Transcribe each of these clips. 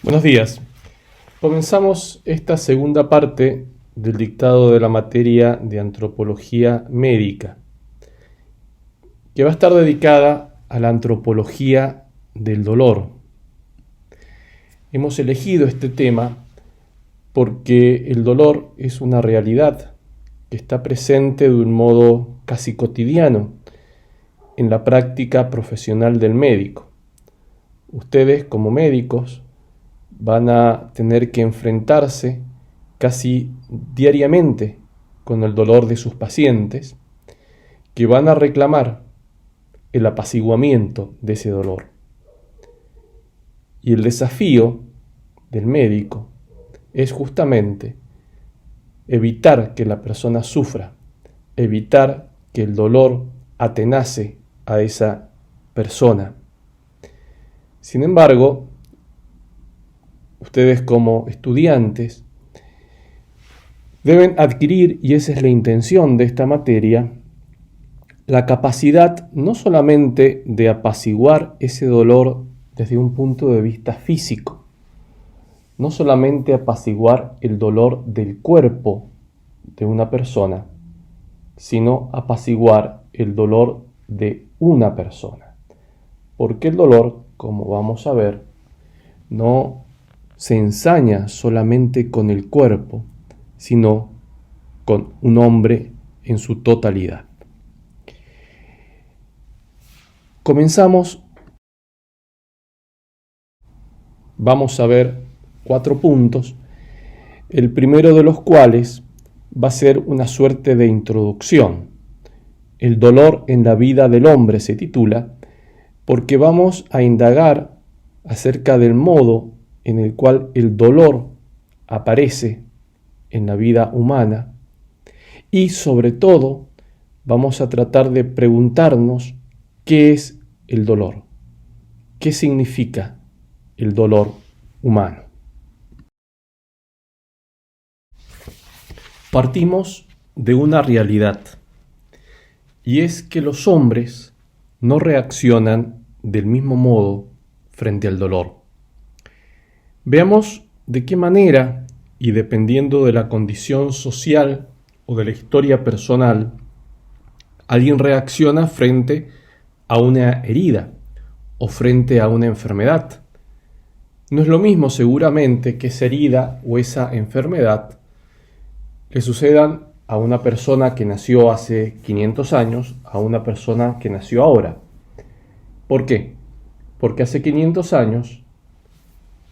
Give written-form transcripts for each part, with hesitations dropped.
Buenos días. Comenzamos esta segunda parte del dictado de la materia de antropología médica, que va a estar dedicada a la antropología del dolor. Hemos elegido este tema porque el dolor es una realidad que está presente de un modo casi cotidiano en la práctica profesional del médico. Ustedes, como médicos, van a tener que enfrentarse casi diariamente con el dolor de sus pacientes, que van a reclamar el apaciguamiento de ese dolor. Y el desafío del médico es justamente evitar que la persona sufra, evitar que el dolor atenace a esa persona. Sin embargo, ustedes como estudiantes deben adquirir, y esa es la intención de esta materia, la capacidad no solamente de apaciguar ese dolor desde un punto de vista físico, no solamente apaciguar el dolor del cuerpo de una persona, sino apaciguar el dolor de una persona. Porque el dolor, como vamos a ver, no se ensaña solamente con el cuerpo, sino con un hombre en su totalidad. Comenzamos. Vamos a ver 4 puntos, el primero de los cuales va a ser una suerte de introducción. El dolor en la vida del hombre se titula, porque vamos a indagar acerca del modo en el cual el dolor aparece en la vida humana y sobre todo vamos a tratar de preguntarnos qué es el dolor, qué significa el dolor humano. Partimos de una realidad, y es que los hombres no reaccionan del mismo modo frente al dolor. Veamos de qué manera, y dependiendo de la condición social o de la historia personal, alguien reacciona frente a una herida o frente a una enfermedad. No es lo mismo seguramente que esa herida o esa enfermedad le sucedan a una persona que nació hace 500 años a una persona que nació ahora. ¿Por qué? Porque hace 500 años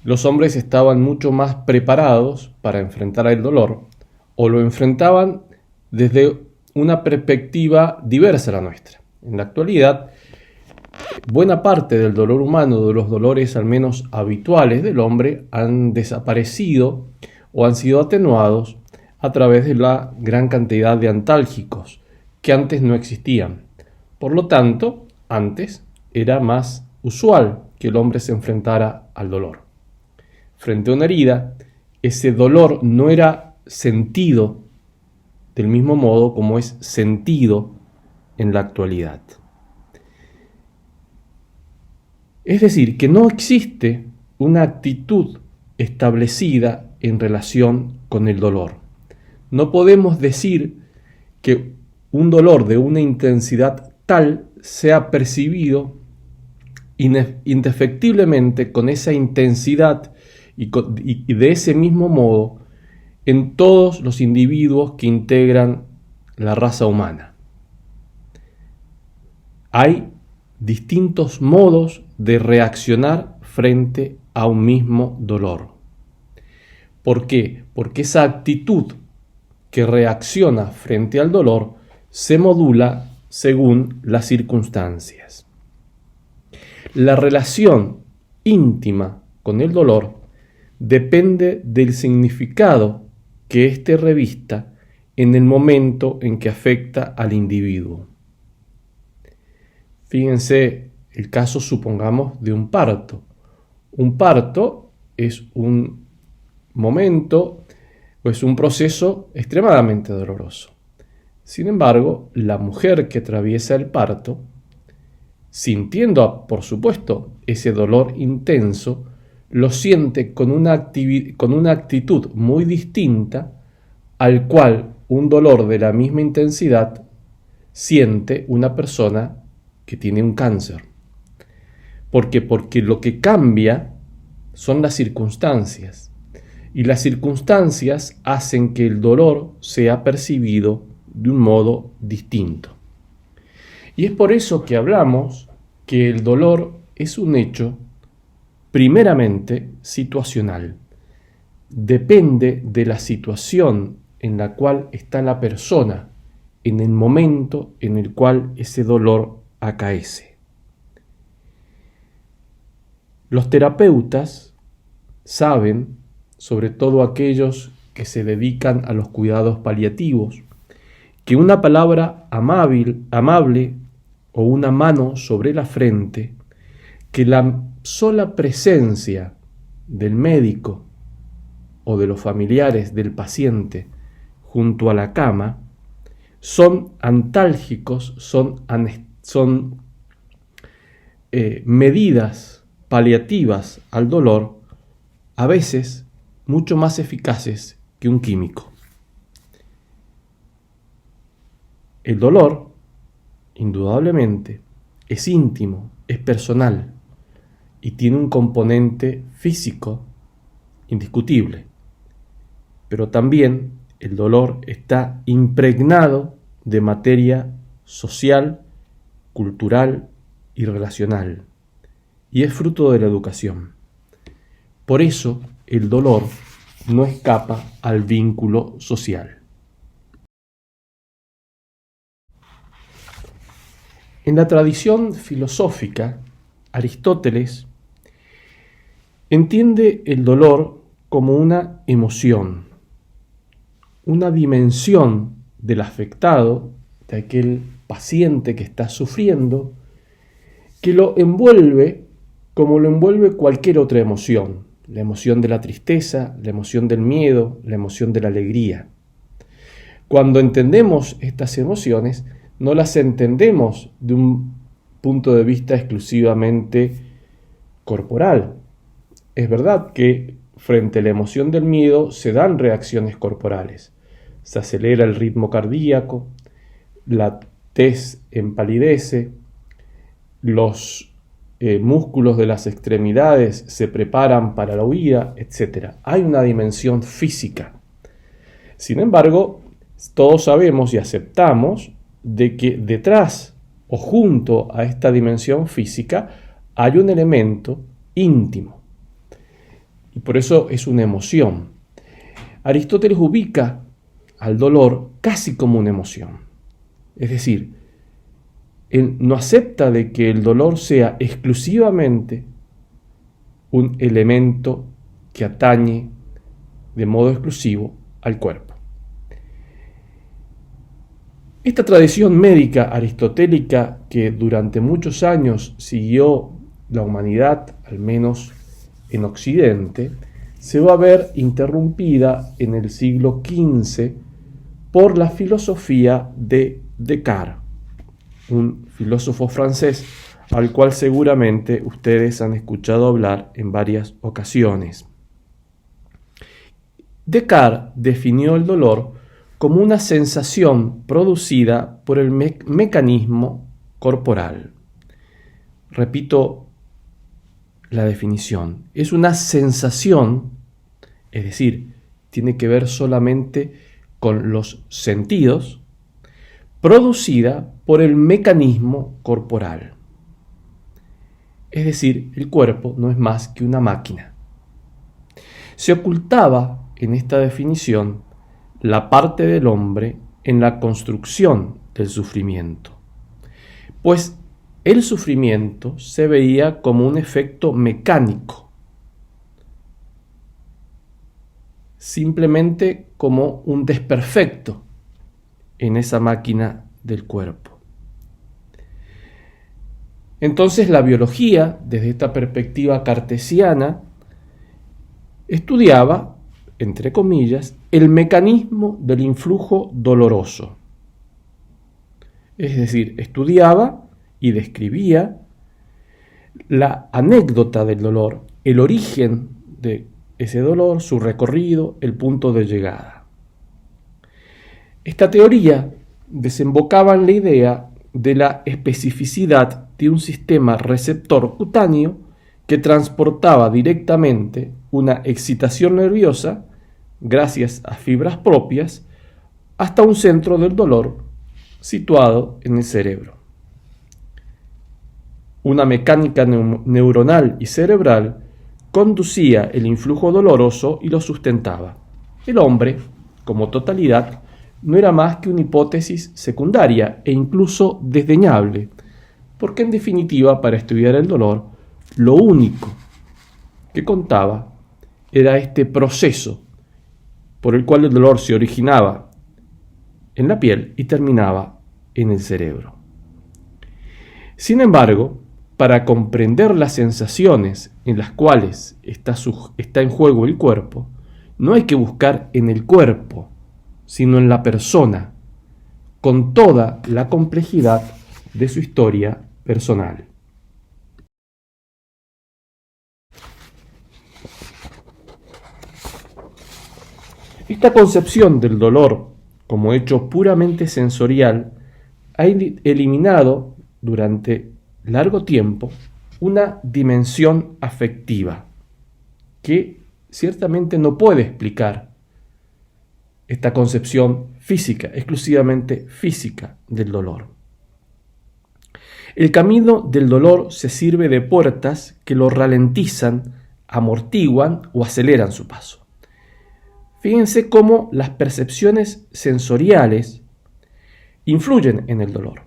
los hombres estaban mucho más preparados para enfrentar el dolor, o lo enfrentaban desde una perspectiva diversa a la nuestra. En la actualidad, buena parte del dolor humano, de los dolores al menos habituales del hombre, han desaparecido o han sido atenuados a través de la gran cantidad de antálgicos que antes no existían. Por lo tanto, antes era más usual que el hombre se enfrentara al dolor. Frente a una herida, ese dolor no era sentido del mismo modo como es sentido en la actualidad. Es decir, que no existe una actitud establecida en relación con el dolor. No podemos decir que un dolor de una intensidad tal sea percibido indefectiblemente con esa intensidad y de ese mismo modo en todos los individuos que integran la raza humana. Hay distintos modos de reaccionar frente a un mismo dolor. ¿Por qué? Porque esa actitud que reacciona frente al dolor se modula según las circunstancias. La relación íntima con el dolor depende del significado que éste revista en el momento en que afecta al individuo. Fíjense el caso, supongamos, de un parto. Un parto es un momento o es un proceso extremadamente doloroso. Sin embargo, la mujer que atraviesa el parto, sintiendo, por supuesto, ese dolor intenso, lo siente con una actitud muy distinta al cual un dolor de la misma intensidad siente una persona que tiene un cáncer. ¿Por qué? Porque lo que cambia son las circunstancias, y las circunstancias hacen que el dolor sea percibido de un modo distinto. Y es por eso que hablamos que el dolor es un hecho primeramente situacional. Depende de la situación en la cual está la persona en el momento en el cual ese dolor acaece. Los terapeutas saben, sobre todo aquellos que se dedican a los cuidados paliativos, que una palabra amable o una mano sobre la frente, que la sola presencia del médico o de los familiares del paciente junto a la cama son antálgicos, son medidas paliativas al dolor, a veces mucho más eficaces que un químico. El dolor, indudablemente, es íntimo, es personal y tiene un componente físico indiscutible. Pero también el dolor está impregnado de materia social, cultural y relacional, y es fruto de la educación. Por eso el dolor no escapa al vínculo social. En la tradición filosófica, Aristóteles entiende el dolor como una emoción, una dimensión del afectado, de aquel paciente que está sufriendo, que lo envuelve como lo envuelve cualquier otra emoción, la emoción de la tristeza, la emoción del miedo, la emoción de la alegría. Cuando entendemos estas emociones, no las entendemos de un punto de vista exclusivamente corporal. Es verdad que frente a la emoción del miedo se dan reacciones corporales. Se acelera el ritmo cardíaco, la tez empalidece, los músculos de las extremidades se preparan para la huida, etc. Hay una dimensión física. Sin embargo, todos sabemos y aceptamos de que detrás o junto a esta dimensión física hay un elemento íntimo. Y por eso es una emoción. Aristóteles ubica al dolor casi como una emoción. Es decir, él no acepta de que el dolor sea exclusivamente un elemento que atañe de modo exclusivo al cuerpo. Esta tradición médica aristotélica que durante muchos años siguió la humanidad, al menos en Occidente, se va a ver interrumpida en el siglo XV por la filosofía de Descartes, un filósofo francés al cual seguramente ustedes han escuchado hablar en varias ocasiones. Descartes definió el dolor como una sensación producida por el mecanismo corporal. Repito la definición. Es una sensación, es decir, tiene que ver solamente con los sentidos, producida por el mecanismo corporal. Es decir, el cuerpo no es más que una máquina. Se ocultaba en esta definición la parte del hombre en la construcción del sufrimiento, pues el sufrimiento se veía como un efecto mecánico, simplemente como un desperfecto en esa máquina del cuerpo. Entonces la biología, desde esta perspectiva cartesiana, estudiaba, entre comillas, el mecanismo del influjo doloroso. Es decir, estudiaba y describía la anécdota del dolor, el origen de ese dolor, su recorrido, el punto de llegada. Esta teoría desembocaba en la idea de la especificidad de un sistema receptor cutáneo que transportaba directamente una excitación nerviosa, gracias a fibras propias, hasta un centro del dolor situado en el cerebro. Una mecánica neuronal y cerebral conducía el influjo doloroso y lo sustentaba. El hombre, como totalidad, no era más que una hipótesis secundaria e incluso desdeñable, porque en definitiva, para estudiar el dolor, lo único que contaba era este proceso por el cual el dolor se originaba en la piel y terminaba en el cerebro. Sin embargo, para comprender las sensaciones en las cuales está en juego el cuerpo, no hay que buscar en el cuerpo, sino en la persona, con toda la complejidad de su historia personal. Esta concepción del dolor como hecho puramente sensorial ha eliminado durante largo tiempo una dimensión afectiva que ciertamente no puede explicar esta concepción física, exclusivamente física del dolor. El camino del dolor se sirve de puertas que lo ralentizan, amortiguan o aceleran su paso. Fíjense cómo las percepciones sensoriales influyen en el dolor.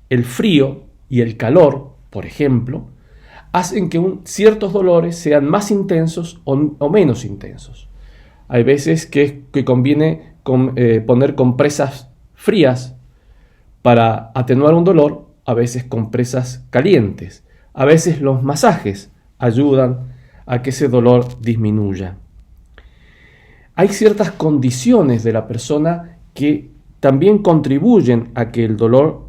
El frío y el calor, por ejemplo, hacen que ciertos dolores sean más intensos o menos intensos. Hay veces que conviene poner compresas frías para atenuar un dolor, a veces compresas calientes. A veces los masajes ayudan a que ese dolor disminuya. Hay ciertas condiciones de la persona que también contribuyen a que el dolor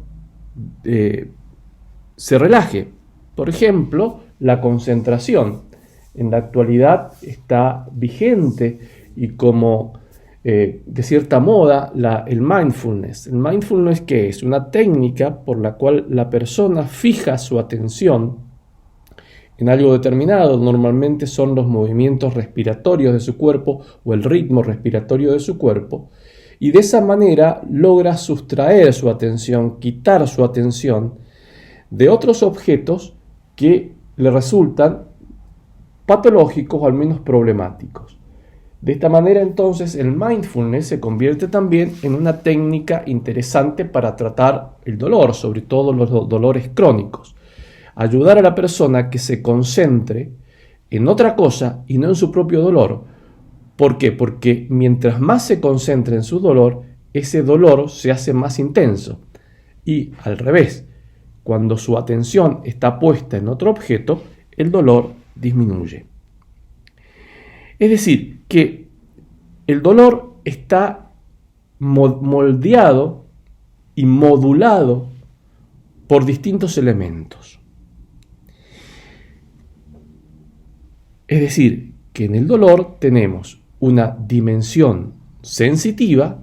se relaje. Por ejemplo, la concentración. En la actualidad está vigente y como de cierta moda el mindfulness. ¿El mindfulness qué es? Una técnica por la cual la persona fija su atención en algo determinado. Normalmente son los movimientos respiratorios de su cuerpo o el ritmo respiratorio de su cuerpo, y de esa manera logra sustraer su atención, quitar su atención de otros objetos que le resultan patológicos o al menos problemáticos. De esta manera entonces el mindfulness se convierte también en una técnica interesante para tratar el dolor, sobre todo los dolores crónicos. Ayudar a la persona que se concentre en otra cosa y no en su propio dolor. ¿Por qué? Porque mientras más se concentre en su dolor, ese dolor se hace más intenso. Y al revés, cuando su atención está puesta en otro objeto, el dolor disminuye. Es decir, que el dolor está moldeado y modulado por distintos elementos. Es decir, que en el dolor tenemos una dimensión sensitiva,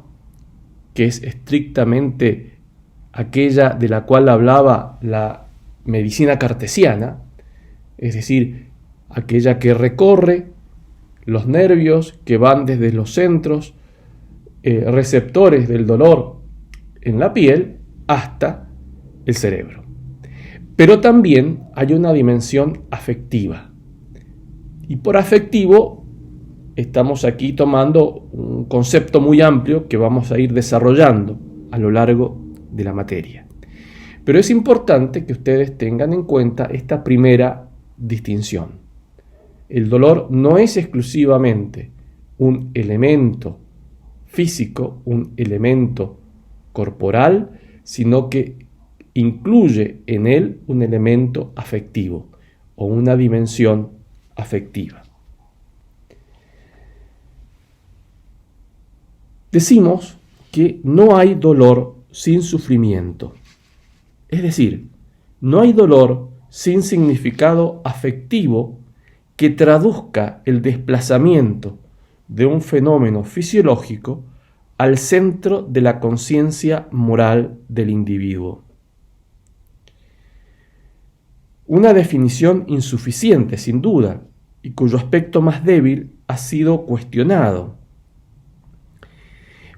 que es estrictamente aquella de la cual hablaba la medicina cartesiana, es decir, aquella que recorre los nervios que van desde los centros receptores del dolor en la piel hasta el cerebro. Pero también hay una dimensión afectiva. Y por afectivo estamos aquí tomando un concepto muy amplio que vamos a ir desarrollando a lo largo de la materia. Pero es importante que ustedes tengan en cuenta esta primera distinción. El dolor no es exclusivamente un elemento físico, un elemento corporal, sino que incluye en él un elemento afectivo o una dimensión afectiva. Decimos que no hay dolor sin sufrimiento. Es decir, no hay dolor sin significado afectivo que traduzca el desplazamiento de un fenómeno fisiológico al centro de la conciencia moral del individuo. Una definición insuficiente, sin duda, y cuyo aspecto más débil ha sido cuestionado.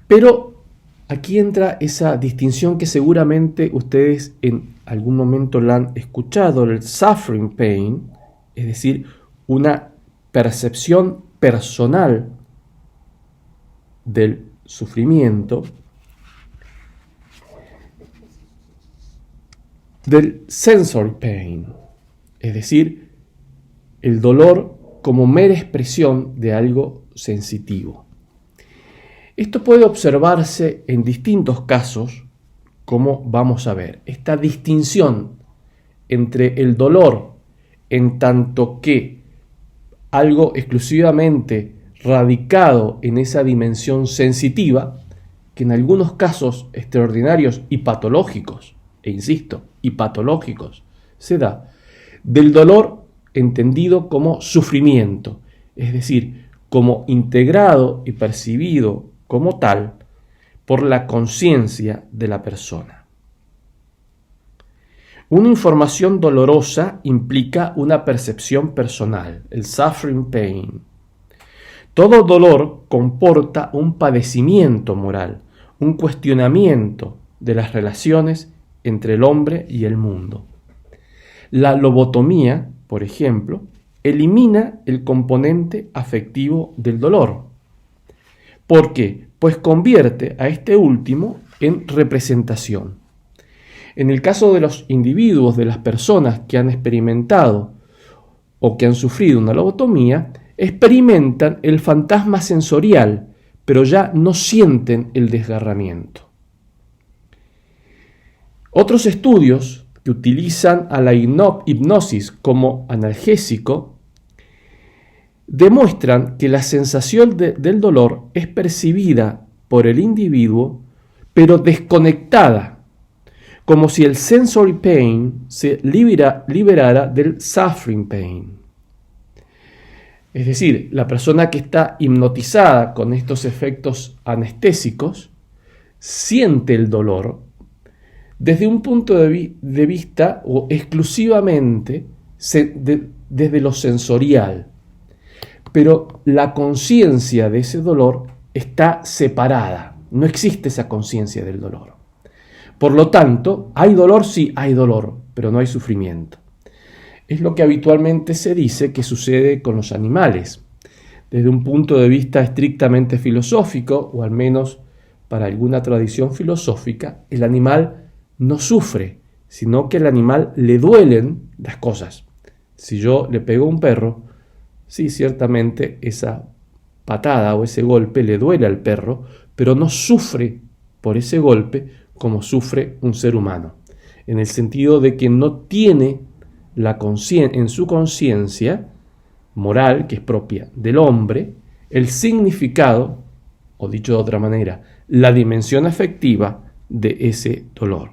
Pero aquí entra esa distinción que seguramente ustedes en algún momento la han escuchado, el suffering pain, es decir, una percepción personal del sufrimiento, del sensory pain, es decir, el dolor como mera expresión de algo sensitivo. Esto puede observarse en distintos casos, como vamos a ver. Esta distinción entre el dolor en tanto que algo exclusivamente radicado en esa dimensión sensitiva, que en algunos casos extraordinarios y patológicos, e insisto, y patológicos, se da, del dolor entendido como sufrimiento, es decir, como integrado y percibido como tal por la conciencia de la persona. Una información dolorosa implica una percepción personal, el suffering pain. Todo dolor comporta un padecimiento moral, un cuestionamiento de las relaciones entre el hombre y el mundo. La lobotomía, por ejemplo, elimina el componente afectivo del dolor. ¿Por qué? Pues convierte a este último en representación. En el caso de los individuos, de las personas que han experimentado o que han sufrido una lobotomía, experimentan el fantasma sensorial, pero ya no sienten el desgarramiento. Otros estudios que utilizan a la hipnosis como analgésico demuestran que la sensación del dolor es percibida por el individuo, pero desconectada, como si el sensory pain se liberara del suffering pain. Es decir, la persona que está hipnotizada con estos efectos anestésicos siente el dolor desde un punto de vista o exclusivamente desde lo sensorial. Pero la conciencia de ese dolor está separada, no existe esa conciencia del dolor. Por lo tanto, ¿hay dolor? Sí, hay dolor, pero no hay sufrimiento. Es lo que habitualmente se dice que sucede con los animales. Desde un punto de vista estrictamente filosófico, o al menos para alguna tradición filosófica, el animal no sufre, sino que al animal le duelen las cosas. Si yo le pego a un perro, sí, ciertamente esa patada o ese golpe le duele al perro, pero no sufre por ese golpe como sufre un ser humano, en el sentido de que no tiene en su conciencia moral, que es propia del hombre, el significado, o dicho de otra manera, la dimensión afectiva de ese dolor.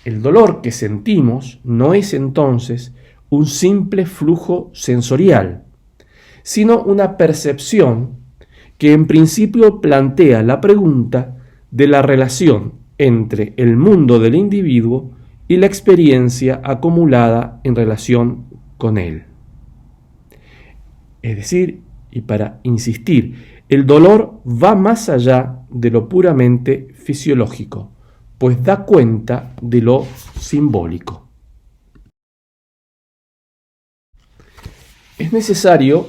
El dolor que sentimos no es entonces un simple flujo sensorial, sino una percepción que en principio plantea la pregunta de la relación entre el mundo del individuo y la experiencia acumulada en relación con él. Es decir, y para insistir, el dolor va más allá de lo puramente fisiológico, pues da cuenta de lo simbólico. Es necesario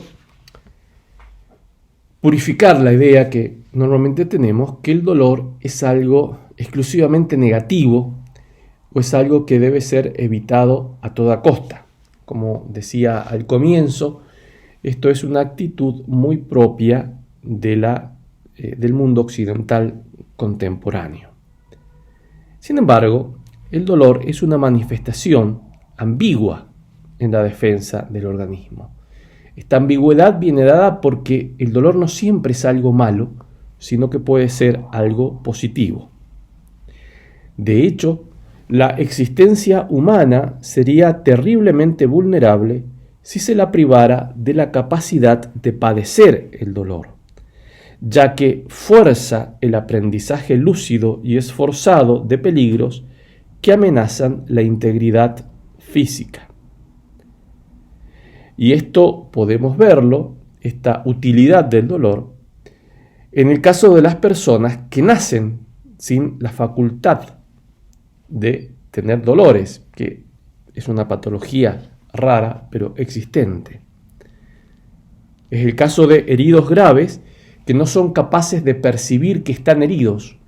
purificar la idea que normalmente tenemos que el dolor es algo exclusivamente negativo o es algo que debe ser evitado a toda costa. Como decía al comienzo, esto es una actitud muy propia del mundo occidental contemporáneo. Sin embargo, el dolor es una manifestación ambigua en la defensa del organismo. Esta ambigüedad viene dada porque el dolor no siempre es algo malo, sino que puede ser algo positivo. De hecho, la existencia humana sería terriblemente vulnerable si se la privara de la capacidad de padecer el dolor, ya que fuerza el aprendizaje lúcido y esforzado de peligros que amenazan la integridad física. Y esto podemos verlo, esta utilidad del dolor, en el caso de las personas que nacen sin la facultad de tener dolores, que es una patología rara pero existente. Es el caso de heridos graves que no son capaces de percibir que están heridos.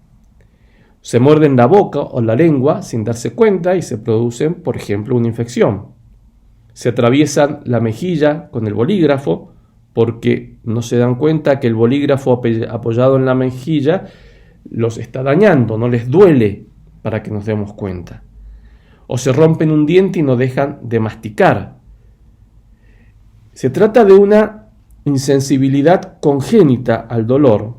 Se muerden la boca o la lengua sin darse cuenta y se producen, por ejemplo, una infección. Se atraviesan la mejilla con el bolígrafo porque no se dan cuenta que el bolígrafo apoyado en la mejilla los está dañando, no les duele para que nos demos cuenta. O se rompen un diente y no dejan de masticar. Se trata de una insensibilidad congénita al dolor,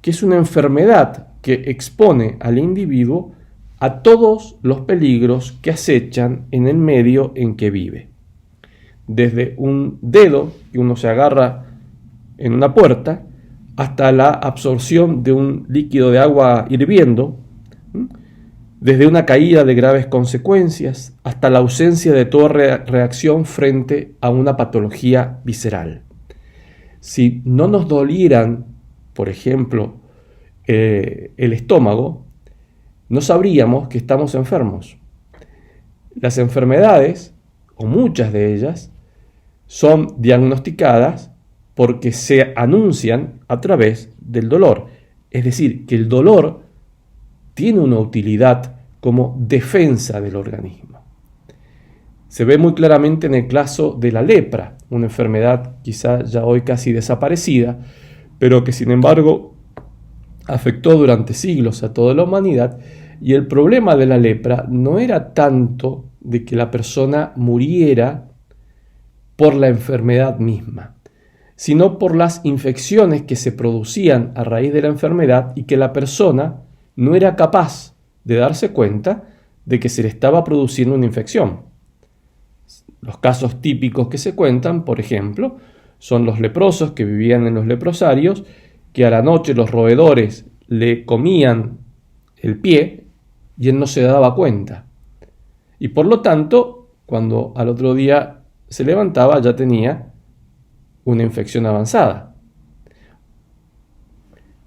que es una enfermedad que expone al individuo a todos los peligros que acechan en el medio en que vive. Desde un dedo que uno se agarra en una puerta hasta la absorción de un líquido de agua hirviendo, desde una caída de graves consecuencias hasta la ausencia de toda reacción frente a una patología visceral. Si no nos dolieran, por ejemplo, el estómago, no sabríamos que estamos enfermos. Las enfermedades, o muchas de ellas, son diagnosticadas porque se anuncian a través del dolor. Es decir, que el dolor tiene una utilidad como defensa del organismo. Se ve muy claramente en el caso de la lepra, una enfermedad quizá ya hoy casi desaparecida, pero que sin embargo afectó durante siglos a toda la humanidad, y el problema de la lepra no era tanto de que la persona muriera por la enfermedad misma, sino por las infecciones que se producían a raíz de la enfermedad y que la persona no era capaz de darse cuenta de que se le estaba produciendo una infección. Los casos típicos que se cuentan, por ejemplo, son los leprosos que vivían en los leprosarios, que a la noche los roedores le comían el pie y él no se daba cuenta. Y por lo tanto, cuando al otro día se levantaba, ya tenía una infección avanzada.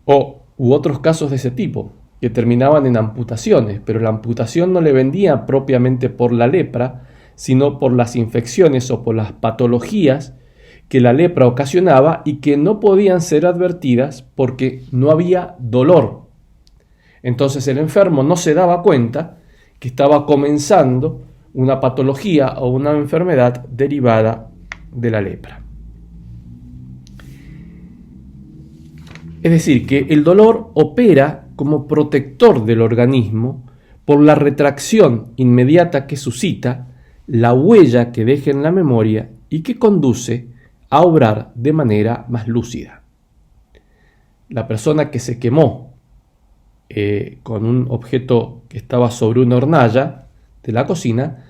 U otros casos de ese tipo, que terminaban en amputaciones, pero la amputación no le vendía propiamente por la lepra, sino por las infecciones o por las patologías que la lepra ocasionaba y que no podían ser advertidas porque no había dolor. Entonces el enfermo no se daba cuenta que estaba comenzando una patología o una enfermedad derivada de la lepra. Es decir, que el dolor opera como protector del organismo por la retracción inmediata que suscita, la huella que deja en la memoria y que conduce a obrar de manera más lúcida. La persona que se quemó con un objeto que estaba sobre una hornalla de la cocina,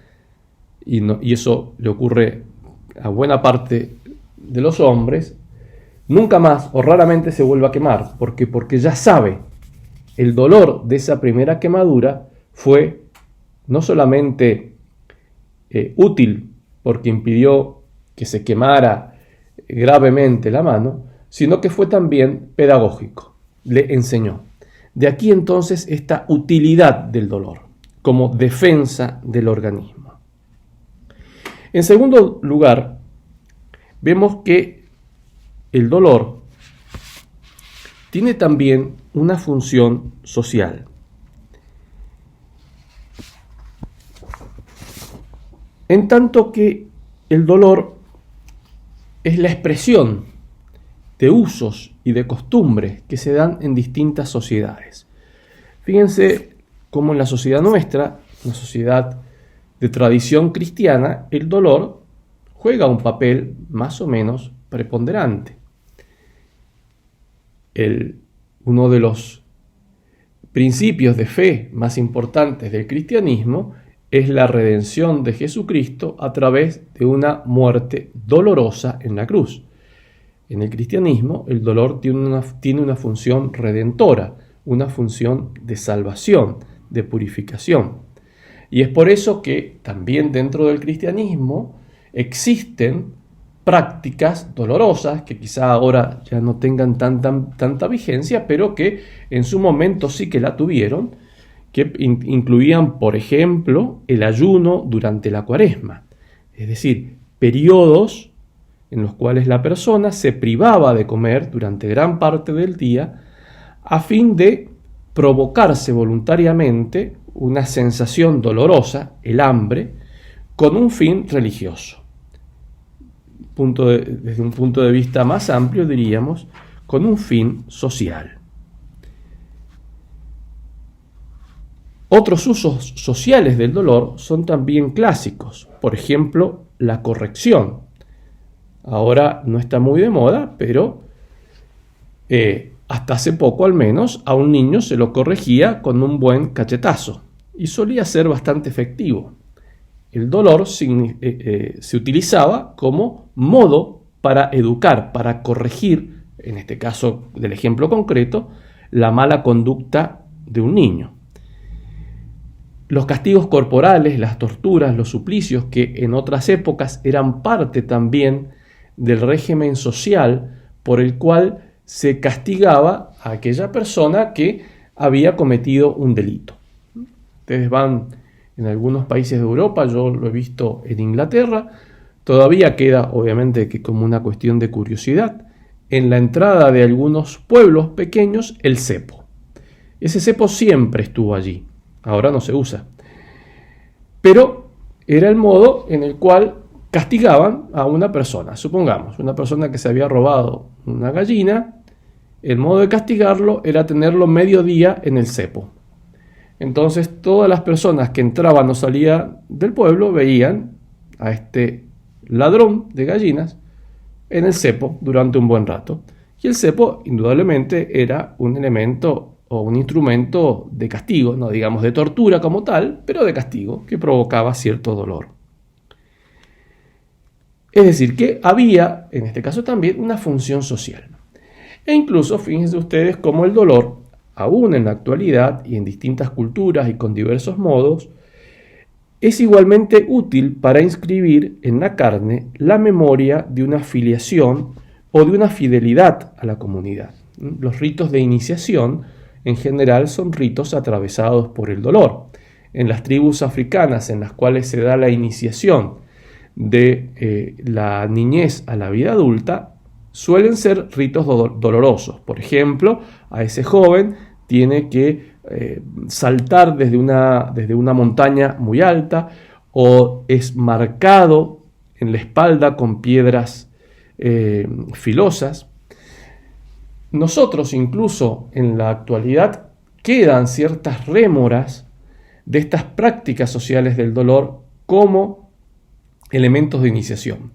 y eso le ocurre a buena parte de los hombres, nunca más o raramente se vuelve a quemar. ¿Por qué? Porque ya sabe, el dolor de esa primera quemadura fue no solamente útil porque impidió que se quemara gravemente la mano, sino que fue también pedagógico, le enseñó. De aquí entonces esta utilidad del dolor como defensa del organismo. En segundo lugar, vemos que el dolor tiene también una función social. En tanto que el dolor es la expresión de usos y de costumbres que se dan en distintas sociedades. Fíjense cómo en la sociedad nuestra, una sociedad de tradición cristiana, el dolor juega un papel más o menos preponderante. Uno de los principios de fe más importantes del cristianismo es la redención de Jesucristo a través de una muerte dolorosa en la cruz. En el cristianismo, el dolor tiene una función redentora, una función de salvación, de purificación. Y es por eso que también dentro del cristianismo existen prácticas dolorosas que quizá ahora ya no tengan tanta vigencia, pero que en su momento sí que la tuvieron, que incluían, por ejemplo, el ayuno durante la Cuaresma, es decir, periodos en los cuales la persona se privaba de comer durante gran parte del día a fin de provocarse voluntariamente una sensación dolorosa, el hambre, con un fin religioso. Desde un punto de vista más amplio, diríamos, con un fin social. Otros usos sociales del dolor son también clásicos, por ejemplo, la corrección. Ahora no está muy de moda, pero hasta hace poco al menos a un niño se lo corregía con un buen cachetazo y solía ser bastante efectivo. El dolor se utilizaba como modo para educar, para corregir, en este caso del ejemplo concreto, la mala conducta de un niño. Los castigos corporales, las torturas, los suplicios, que en otras épocas eran parte también del régimen social por el cual se castigaba a aquella persona que había cometido un delito. Ustedes van en algunos países de Europa, yo lo he visto en Inglaterra, todavía queda, obviamente, que como una cuestión de curiosidad, en la entrada de algunos pueblos pequeños, el cepo. Ese cepo siempre estuvo allí, ahora no se usa. Pero era el modo en el cual castigaban a una persona. Supongamos, una persona que se había robado una gallina, el modo de castigarlo era tenerlo medio día en el cepo. Entonces todas las personas que entraban o salían del pueblo veían a este ladrón de gallinas en el cepo durante un buen rato. Y el cepo indudablemente era un elemento o un instrumento de castigo, no digamos de tortura como tal, pero de castigo que provocaba cierto dolor. Es decir, que había, en este caso también, una función social. E incluso, fíjense ustedes cómo el dolor, aún en la actualidad y en distintas culturas y con diversos modos, es igualmente útil para inscribir en la carne la memoria de una filiación o de una fidelidad a la comunidad. Los ritos de iniciación, en general, son ritos atravesados por el dolor. En las tribus africanas en las cuales se da la iniciación de la niñez a la vida adulta, suelen ser ritos dolorosos. Por ejemplo, a ese joven tiene que saltar desde una montaña muy alta, o es marcado en la espalda con piedras filosas. Nosotros incluso en la actualidad quedan ciertas rémoras de estas prácticas sociales del dolor como elementos de iniciación.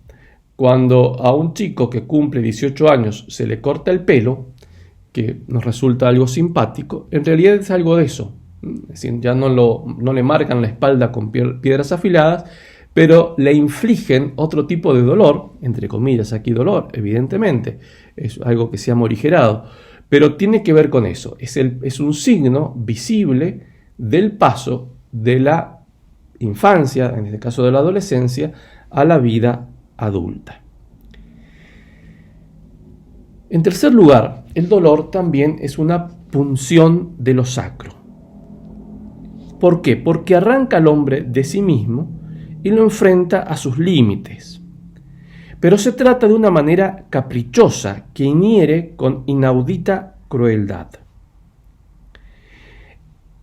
Cuando a un chico que cumple 18 años se le corta el pelo, que nos resulta algo simpático, en realidad es algo de eso. Es decir, ya no le marcan la espalda con piedras afiladas, pero le infligen otro tipo de dolor, entre comillas aquí dolor, evidentemente, es algo que se ha morigerado, pero tiene que ver con eso, es un signo visible del paso de la infancia, en este caso de la adolescencia, a la vida adulta. En tercer lugar, el dolor también es una punción de lo sacro. ¿Por qué? Porque arranca al hombre de sí mismo y lo enfrenta a sus límites. Pero se trata de una manera caprichosa que hiere con inaudita crueldad.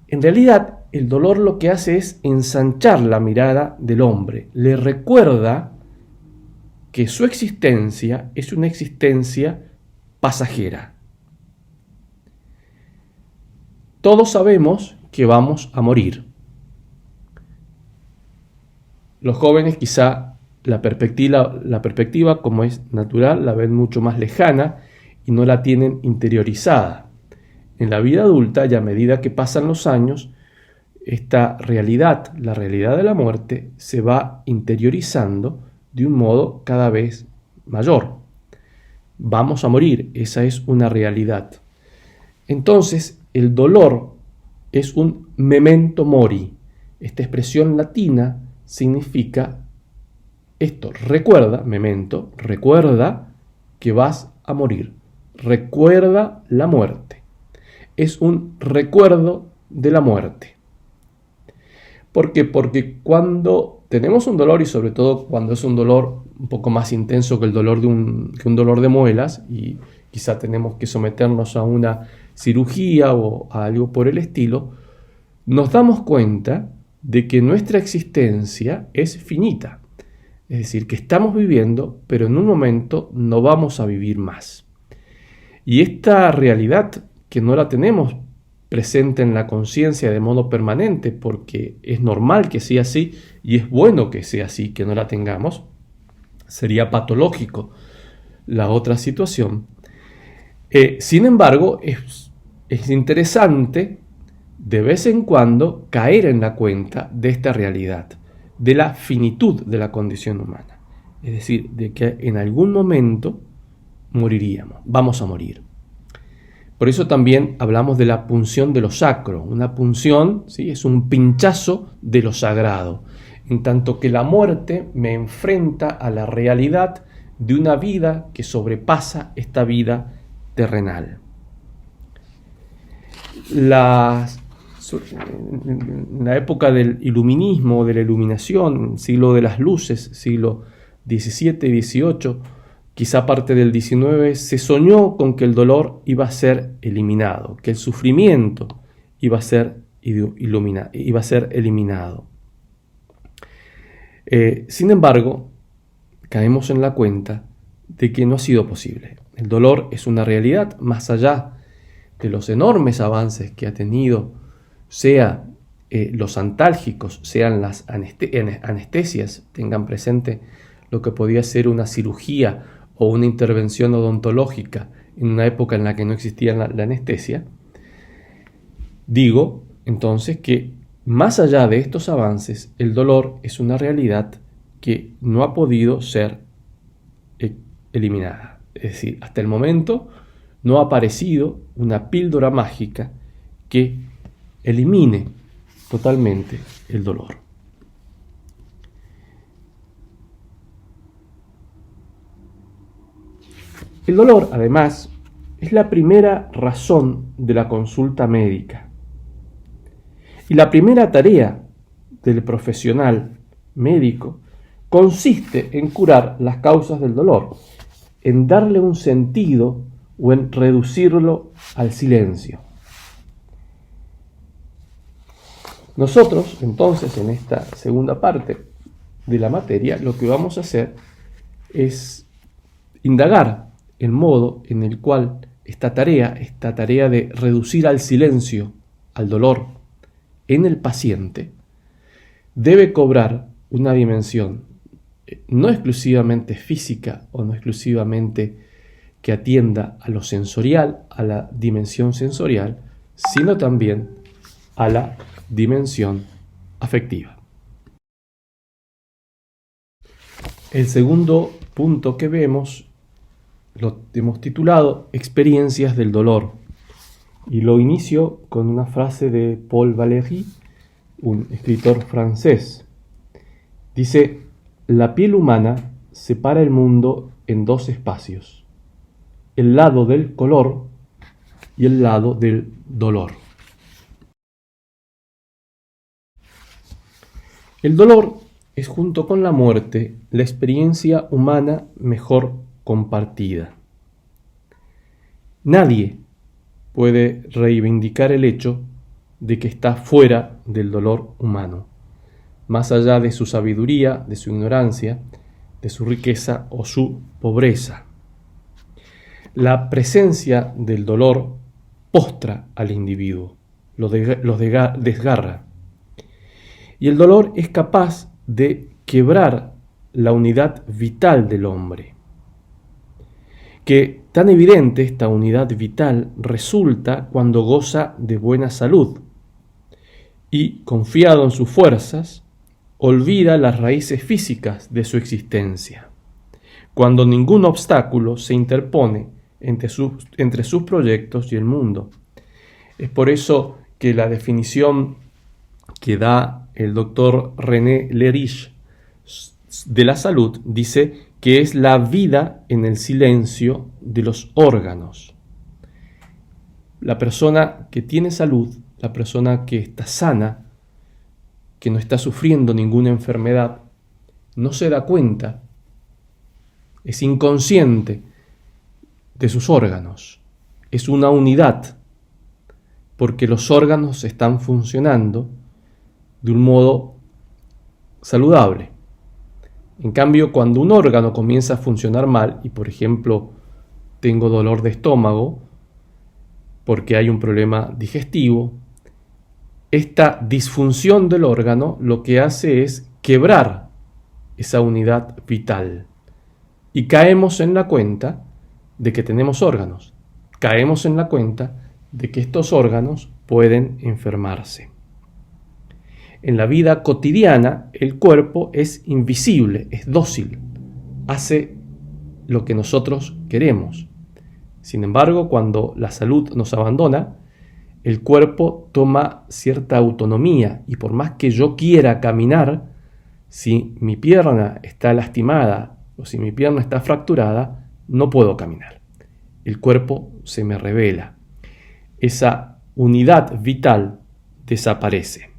En realidad, el dolor lo que hace es ensanchar la mirada del hombre. Le recuerda que su existencia es una existencia pasajera. Todos sabemos que vamos a morir. Los jóvenes quizá la perspectiva, como es natural, la ven mucho más lejana y no la tienen interiorizada. En la vida adulta y a medida que pasan los años, esta realidad, la realidad de la muerte, se va interiorizando de un modo cada vez mayor. Vamos a morir, esa es una realidad. Entonces, el dolor es un memento mori. Esta expresión latina significa esto: recuerda, memento, recuerda que vas a morir. Recuerda la muerte. Es un recuerdo de la muerte. ¿Por qué? Porque cuando tenemos un dolor, y sobre todo cuando es un dolor un poco más intenso que el dolor de un dolor de muelas, y quizá tenemos que someternos a una cirugía o a algo por el estilo, nos damos cuenta de que nuestra existencia es finita. Es decir, que estamos viviendo, pero en un momento no vamos a vivir más. Y esta realidad, que no la tenemos presente en la conciencia de modo permanente, porque es normal que sea así y es bueno que sea así, que no la tengamos, sería patológico la otra situación. Sin embargo, es interesante de vez en cuando caer en la cuenta de esta realidad, de la finitud de la condición humana. Es decir, de que en algún momento moriríamos, vamos a morir. Por eso también hablamos de la punción de lo sacro. Una punción, ¿sí?, es un pinchazo de lo sagrado, en tanto que la muerte me enfrenta a la realidad de una vida que sobrepasa esta vida terrenal. En la época del iluminismo, de la iluminación, siglo de las luces, siglo XVII y XVIII, quizá parte del XIX, se soñó con que el dolor iba a ser eliminado, que el sufrimiento iba a ser eliminado. Sin embargo, caemos en la cuenta de que no ha sido posible. El dolor es una realidad más allá de los enormes avances que ha tenido, sea los antálgicos, sean las anestesias. Tengan presente lo que podía ser una cirugía o una intervención odontológica en una época en la que no existía la anestesia. Digo entonces que más allá de estos avances, el dolor es una realidad que no ha podido ser eliminada. Es decir, hasta el momento no ha aparecido una píldora mágica que elimine totalmente el dolor. El dolor, además, es la primera razón de la consulta médica. Y la primera tarea del profesional médico consiste en curar las causas del dolor, en darle un sentido o en reducirlo al silencio. Nosotros, entonces, en esta segunda parte de la materia, lo que vamos a hacer es indagar el modo en el cual esta tarea de reducir al silencio, al dolor, en el paciente, debe cobrar una dimensión no exclusivamente física o no exclusivamente que atienda a lo sensorial, a la dimensión sensorial, sino también a la dimensión afectiva. El segundo punto que vemos lo hemos titulado Experiencias del dolor, y lo inicio con una frase de Paul Valéry, un escritor francés. Dice: la piel humana separa el mundo en dos espacios, el lado del color y el lado del dolor. El dolor es, junto con la muerte, la experiencia humana mejor compartida. Nadie puede reivindicar el hecho de que está fuera del dolor humano, más allá de su sabiduría, de su ignorancia, de su riqueza o su pobreza. La presencia del dolor postra al individuo, los desgarra. Y el dolor es capaz de quebrar la unidad vital del hombre. Que tan evidente esta unidad vital resulta cuando goza de buena salud y, confiado en sus fuerzas, olvida las raíces físicas de su existencia, cuando ningún obstáculo se interpone entre sus proyectos y el mundo. Es por eso que la definición que da el doctor René Lerich de la salud dice que es la vida en el silencio de los órganos. La persona que tiene salud, la persona que está sana, que no está sufriendo ninguna enfermedad, no se da cuenta, es inconsciente de sus órganos, es una unidad, porque los órganos están funcionando de un modo saludable. En cambio, cuando un órgano comienza a funcionar mal, y por ejemplo tengo dolor de estómago porque hay un problema digestivo, esta disfunción del órgano lo que hace es quebrar esa unidad vital. Y caemos en la cuenta de que tenemos órganos. Caemos en la cuenta de que estos órganos pueden enfermarse. En la vida cotidiana, el cuerpo es invisible, es dócil, hace lo que nosotros queremos. Sin embargo, cuando la salud nos abandona, el cuerpo toma cierta autonomía y por más que yo quiera caminar, si mi pierna está lastimada o si mi pierna está fracturada, no puedo caminar. El cuerpo se me revela. Esa unidad vital desaparece.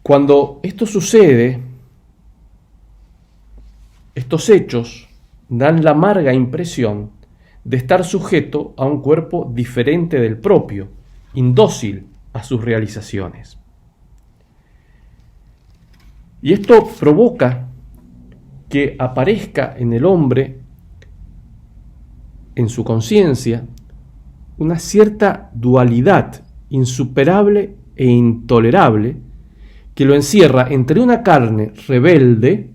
Cuando esto sucede, estos hechos dan la amarga impresión de estar sujeto a un cuerpo diferente del propio, indócil a sus realizaciones. Y esto provoca que aparezca en el hombre, en su conciencia, una cierta dualidad insuperable e intolerable que lo encierra entre una carne rebelde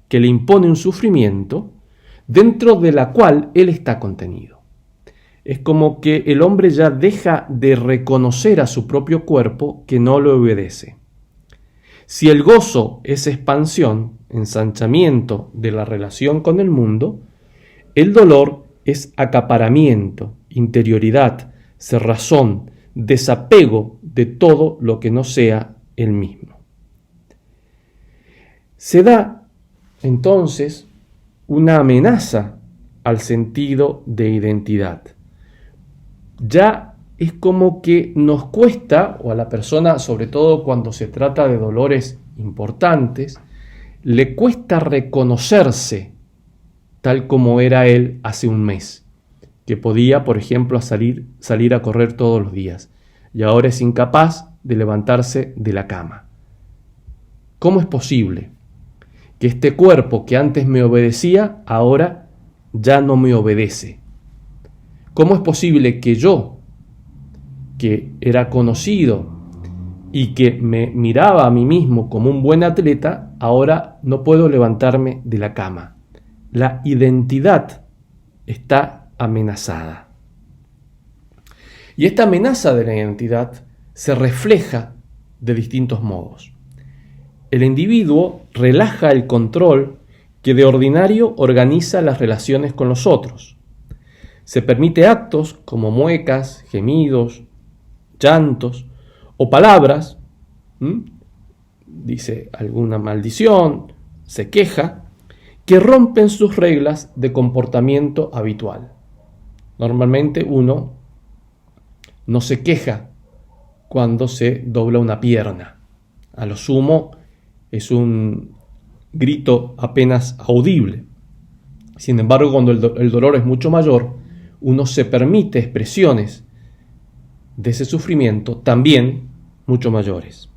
que le impone un sufrimiento dentro de la cual él está contenido. Es como que el hombre ya deja de reconocer a su propio cuerpo que no le obedece. Si el gozo es expansión, ensanchamiento de la relación con el mundo, el dolor es acaparamiento, interioridad, cerrazón, desapego de todo lo que no sea el mismo. Se da entonces una amenaza al sentido de identidad. Ya es como que nos cuesta, o a la persona, sobre todo cuando se trata de dolores importantes, le cuesta reconocerse tal como era él hace un mes, que podía, por ejemplo, salir a correr todos los días, y ahora es incapaz de levantarse de la cama. ¿Cómo es posible que este cuerpo que antes me obedecía, ahora ya no me obedece? ¿Cómo es posible que yo, que era conocido y que me miraba a mí mismo como un buen atleta, ahora no puedo levantarme de la cama? La identidad está amenazada. Y esta amenaza de la identidad se refleja de distintos modos. El individuo relaja el control que de ordinario organiza las relaciones con los otros. Se permite actos como muecas, gemidos, llantos o palabras, dice alguna maldición, se queja, que rompen sus reglas de comportamiento habitual. Normalmente uno no se queja cuando se dobla una pierna. A lo sumo es un grito apenas audible. Sin embargo, cuando el dolor es mucho mayor, uno se permite expresiones de ese sufrimiento también mucho mayores.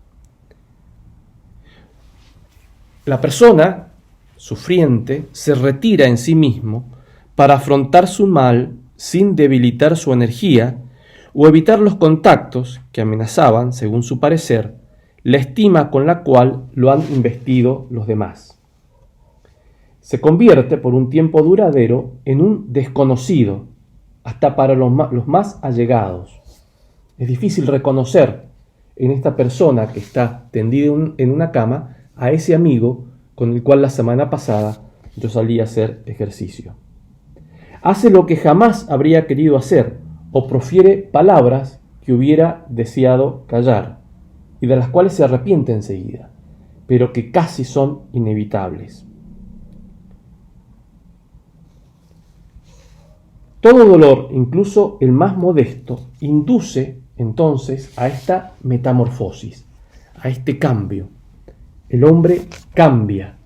La persona sufriente se retira en sí mismo para afrontar su mal sin debilitar su energía o evitar los contactos que amenazaban, según su parecer, la estima con la cual lo han investido los demás. Se convierte por un tiempo duradero en un desconocido hasta para los más allegados. Es difícil reconocer en esta persona que está tendida en una cama a ese amigo con el cual la semana pasada yo salí a hacer ejercicio. Hace lo que jamás habría querido hacer o profiere palabras que hubiera deseado callar y de las cuales se arrepiente enseguida, pero que casi son inevitables. Todo dolor, incluso el más modesto, induce entonces a esta metamorfosis, a este cambio. El hombre cambia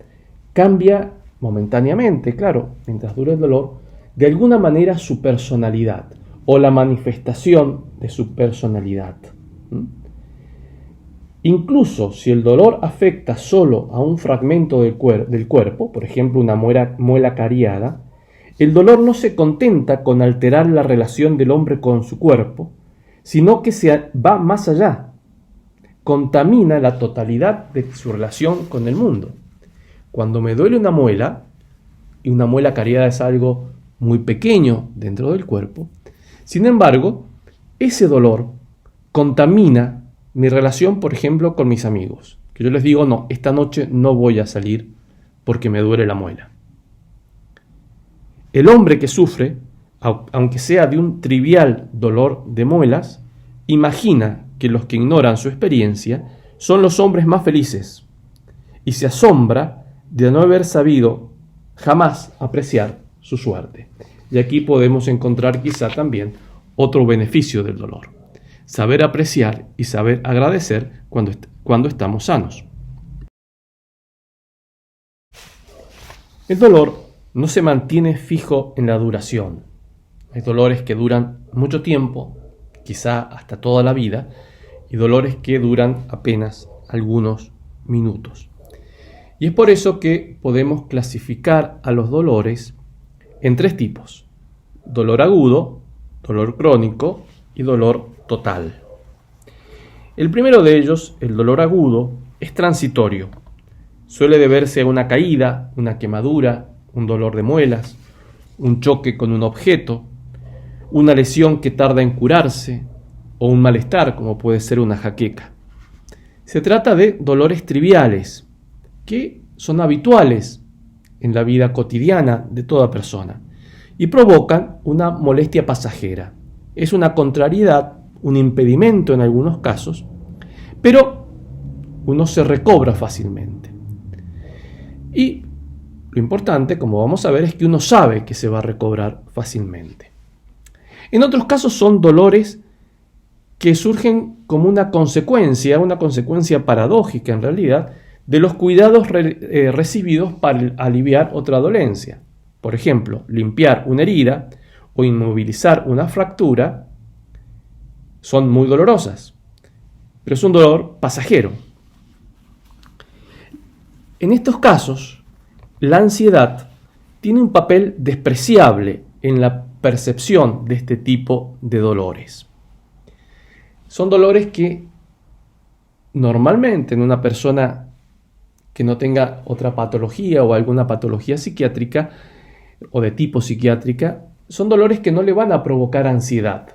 momentáneamente, claro, mientras dura el dolor, de alguna manera su personalidad o la manifestación de su personalidad. Incluso si el dolor afecta solo a un fragmento del cuerpo, por ejemplo una muela cariada, el dolor no se contenta con alterar la relación del hombre con su cuerpo, sino que se va más allá, contamina la totalidad de su relación con el mundo. Cuando me duele una muela, y una muela cariada es algo muy pequeño dentro del cuerpo, sin embargo, ese dolor contamina mi relación, por ejemplo, con mis amigos. Que yo les digo, no, esta noche no voy a salir porque me duele la muela. El hombre que sufre, aunque sea de un trivial dolor de muelas, imagina que los que ignoran su experiencia son los hombres más felices y se asombra de no haber sabido jamás apreciar su suerte. Y aquí podemos encontrar quizá también otro beneficio del dolor: saber apreciar y saber agradecer cuando estamos sanos. El dolor no se mantiene fijo en la duración. Hay dolores que duran mucho tiempo, quizá hasta toda la vida, y dolores que duran apenas algunos minutos. Y es por eso que podemos clasificar a los dolores en 3 tipos: dolor agudo, dolor crónico y dolor total. El primero de ellos, el dolor agudo, es transitorio. Suele deberse a una caída, una quemadura, un dolor de muelas, un choque con un objeto, una lesión que tarda en curarse o un malestar como puede ser una jaqueca. Se trata de dolores triviales que son habituales en la vida cotidiana de toda persona y provocan una molestia pasajera. Es una contrariedad, un impedimento en algunos casos, pero uno se recobra fácilmente. Y lo importante, como vamos a ver, es que uno sabe que se va a recobrar fácilmente. En otros casos son dolores que surgen como una consecuencia paradójica en realidad, de los cuidados recibidos para aliviar otra dolencia. Por ejemplo, limpiar una herida o inmovilizar una fractura son muy dolorosas, pero es un dolor pasajero. En estos casos, la ansiedad tiene un papel despreciable en la percepción de este tipo de dolores. Son dolores que normalmente en una persona que no tenga otra patología o alguna patología psiquiátrica o de tipo psiquiátrica, son dolores que no le van a provocar ansiedad,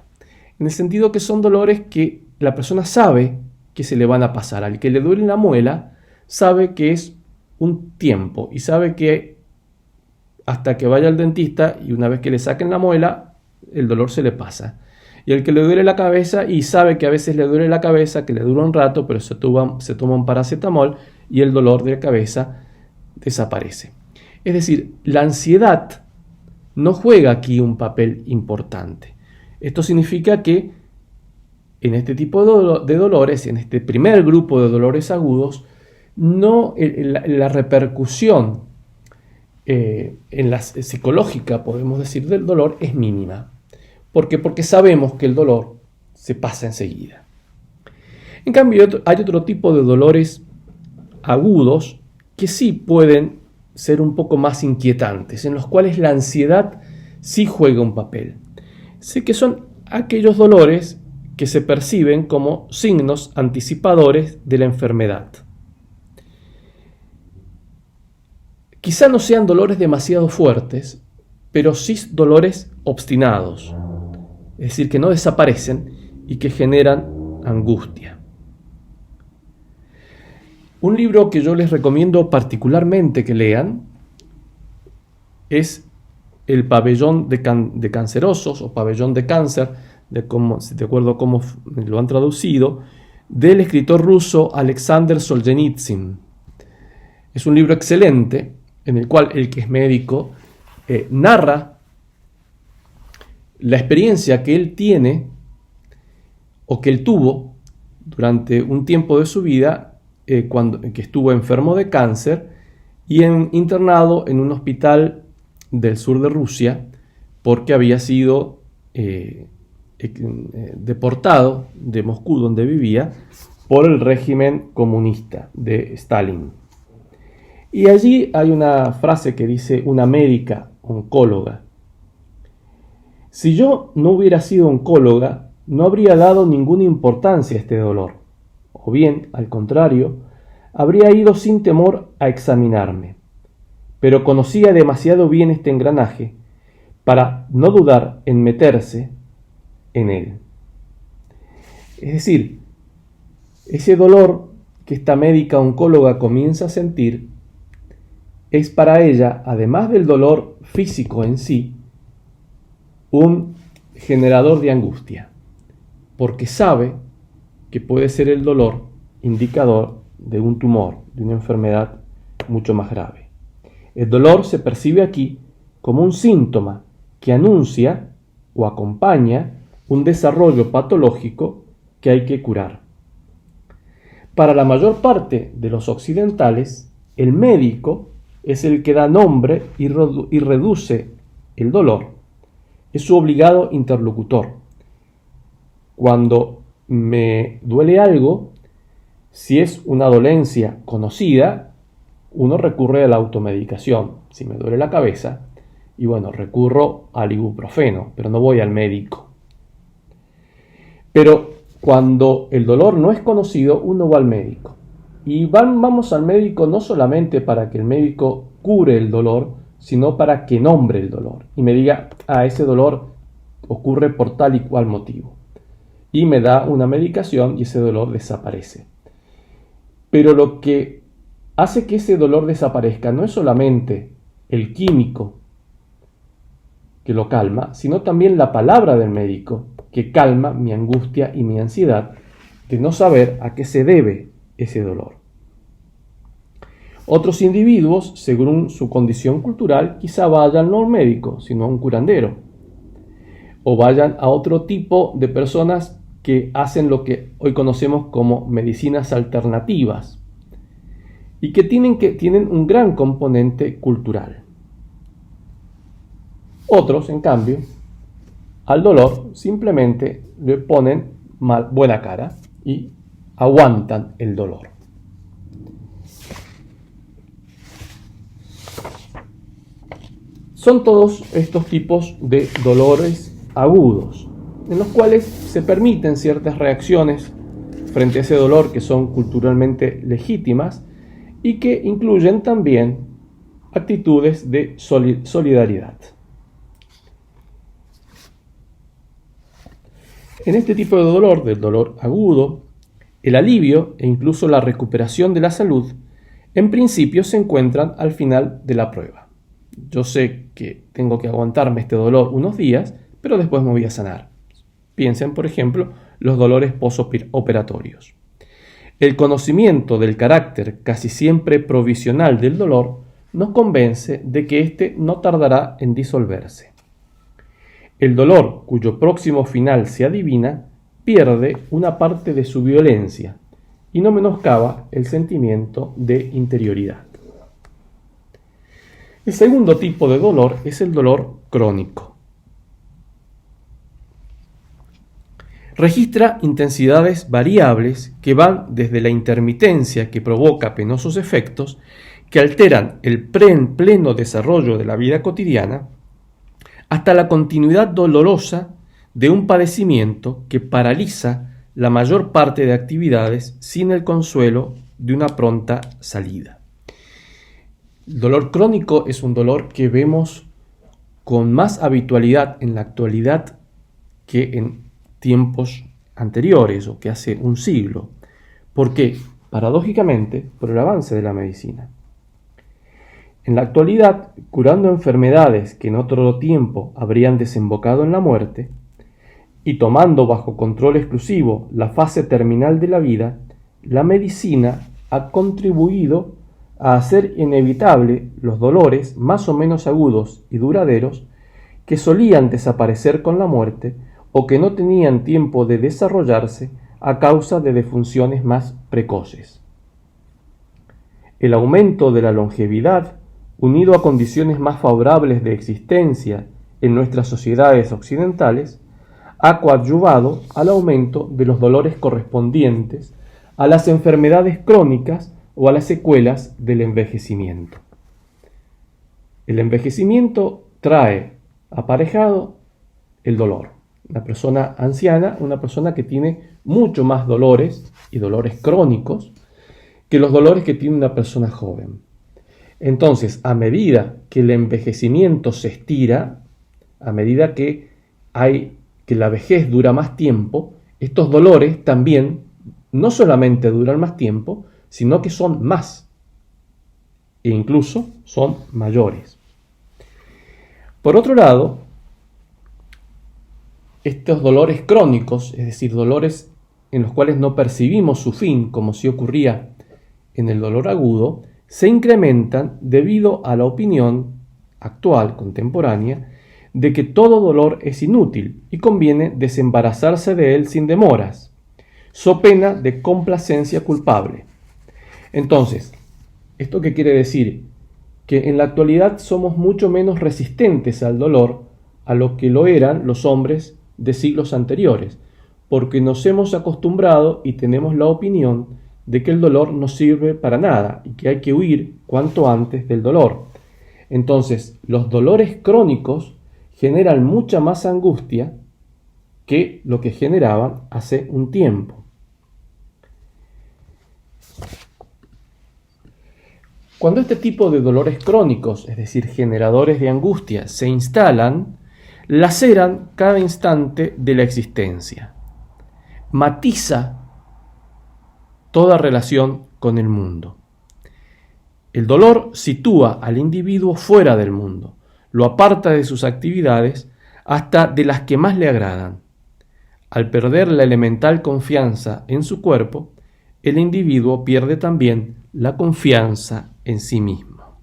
en el sentido que son dolores que la persona sabe que se le van a pasar. Al que le duele la muela, sabe que es un tiempo y sabe que hasta que vaya al dentista y una vez que le saquen la muela, el dolor se le pasa. Y al que le duele la cabeza y sabe que a veces le duele la cabeza, que le dura un rato, pero se toma un paracetamol y el dolor de la cabeza desaparece. Es decir, la ansiedad no juega aquí un papel importante. Esto significa que en este tipo de dolores, en este primer grupo de dolores agudos, la repercusión en la psicológica, podemos decir, del dolor es mínima. ¿Por qué? Porque sabemos que el dolor se pasa enseguida. En cambio, hay otro tipo de dolores agudos que sí pueden ser un poco más inquietantes, en los cuales la ansiedad sí juega un papel. Sé que son aquellos dolores que se perciben como signos anticipadores de la enfermedad. Quizá no sean dolores demasiado fuertes, pero sí dolores obstinados, es decir, que no desaparecen y que generan angustia. Un libro que yo les recomiendo particularmente que lean es El pabellón de cancerosos o pabellón de cáncer, de acuerdo a cómo lo han traducido, del escritor ruso Alexander Solzhenitsyn. Es un libro excelente en el cual el que es médico narra la experiencia que él tiene o que él tuvo durante un tiempo de su vida que estuvo enfermo de cáncer y internado en un hospital del sur de Rusia porque había sido deportado de Moscú, donde vivía, por el régimen comunista de Stalin. Y allí hay una frase que dice una médica oncóloga: si yo no hubiera sido oncóloga, no habría dado ninguna importancia a este dolor, o bien, al contrario, habría ido sin temor a examinarme, pero conocía demasiado bien este engranaje para no dudar en meterse en él. Es decir, ese dolor que esta médica oncóloga comienza a sentir es para ella, además del dolor físico en sí, un generador de angustia, porque sabe que puede ser el dolor indicador de un tumor, de una enfermedad mucho más grave. El dolor se percibe aquí como un síntoma que anuncia o acompaña un desarrollo patológico que hay que curar. Para la mayor parte de los occidentales, el médico es el que da nombre y reduce el dolor. Es su obligado interlocutor. Cuando me duele algo, si es una dolencia conocida, uno recurre a la automedicación. Si me duele la cabeza, y bueno, recurro al ibuprofeno, pero no voy al médico. Pero cuando el dolor no es conocido, uno va al médico. Y vamos al médico no solamente para que el médico cure el dolor, sino para que nombre el dolor y me diga, ese dolor ocurre por tal y cual motivo. Y me da una medicación y ese dolor desaparece. Pero lo que hace que ese dolor desaparezca no es solamente el químico que lo calma, sino también la palabra del médico que calma mi angustia y mi ansiedad de no saber a qué se debe ese dolor. Otros individuos, según su condición cultural, quizá vayan no a un médico, sino a un curandero, o vayan a otro tipo de personas que hacen lo que hoy conocemos como medicinas alternativas y que tienen un gran componente cultural. Otros, en cambio, al dolor simplemente le ponen buena cara y aguantan el dolor. Son todos estos tipos de dolores agudos, en los cuales se permiten ciertas reacciones frente a ese dolor que son culturalmente legítimas y que incluyen también actitudes de solidaridad. En este tipo de dolor, del dolor agudo, el alivio e incluso la recuperación de la salud, en principio se encuentran al final de la prueba. Yo sé que tengo que aguantarme este dolor unos días, pero después me voy a sanar. Piensen, por ejemplo, los dolores posoperatorios. El conocimiento del carácter casi siempre provisional del dolor nos convence de que éste no tardará en disolverse. El dolor, cuyo próximo final se adivina, pierde una parte de su violencia y no menoscaba el sentimiento de interioridad. El segundo tipo de dolor es el dolor crónico. Registra intensidades variables que van desde la intermitencia que provoca penosos efectos que alteran el pleno desarrollo de la vida cotidiana hasta la continuidad dolorosa de un padecimiento que paraliza la mayor parte de actividades sin el consuelo de una pronta salida. El dolor crónico es un dolor que vemos con más habitualidad en la actualidad que en tiempos anteriores o que hace un siglo. ¿Por qué? Paradójicamente, por el avance de la medicina. En la actualidad, curando enfermedades que en otro tiempo habrían desembocado en la muerte, y tomando bajo control exclusivo la fase terminal de la vida, la medicina ha contribuido a hacer inevitable los dolores más o menos agudos y duraderos que solían desaparecer con la muerte o que no tenían tiempo de desarrollarse a causa de defunciones más precoces. El aumento de la longevidad, unido a condiciones más favorables de existencia en nuestras sociedades occidentales, ha coadyuvado al aumento de los dolores correspondientes a las enfermedades crónicas o a las secuelas del envejecimiento. El envejecimiento trae aparejado el dolor. Una persona anciana, una persona que tiene mucho más dolores y dolores crónicos que los dolores que tiene una persona joven. Entonces, a medida que el envejecimiento se estira, a medida que la vejez dura más tiempo, estos dolores también no solamente duran más tiempo, sino que son más e incluso son mayores. Por otro lado, estos dolores crónicos, es decir, dolores en los cuales no percibimos su fin, como si ocurría en el dolor agudo, se incrementan debido a la opinión actual, contemporánea, de que todo dolor es inútil y conviene desembarazarse de él sin demoras, so pena de complacencia culpable. Entonces, ¿esto qué quiere decir? Que en la actualidad somos mucho menos resistentes al dolor a lo que lo eran los hombres de siglos anteriores, porque nos hemos acostumbrado y tenemos la opinión de que el dolor no sirve para nada y que hay que huir cuanto antes del dolor. Entonces, los dolores crónicos generan mucha más angustia que lo que generaban hace un tiempo. Cuando este tipo de dolores crónicos, es decir, generadores de angustia, se instalan, laceran cada instante de la existencia. Matiza toda relación con el mundo. El dolor sitúa al individuo fuera del mundo, lo aparta de sus actividades hasta de las que más le agradan. Al perder la elemental confianza en su cuerpo, el individuo pierde también la confianza en sí mismo.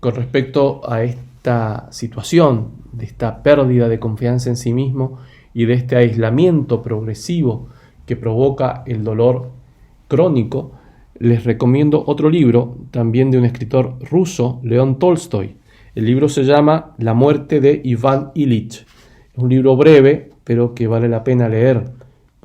Con respecto a esta situación, de esta pérdida de confianza en sí mismo y de este aislamiento progresivo que provoca el dolor crónico, les recomiendo otro libro, también de un escritor ruso, León Tolstoy. El libro se llama La muerte de Iván Ilich. Es un libro breve, pero que vale la pena leer.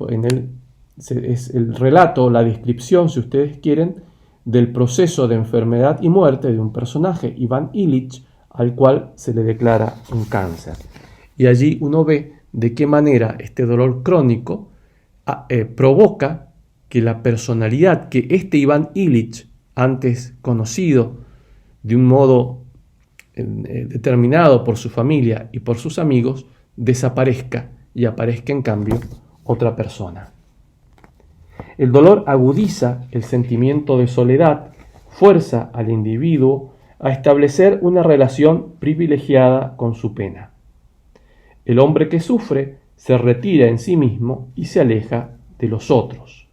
En él es el relato, la descripción, si ustedes quieren, del proceso de enfermedad y muerte de un personaje, Iván Ilich, al cual se le declara un cáncer. Y allí uno ve de qué manera este dolor crónico provoca que la personalidad que este Iván Ilich, antes conocido de un modo determinado por su familia y por sus amigos, desaparezca y aparezca en cambio otra persona. El dolor agudiza el sentimiento de soledad, fuerza al individuo a establecer una relación privilegiada con su pena. El hombre que sufre se retira en sí mismo y se aleja de los otros.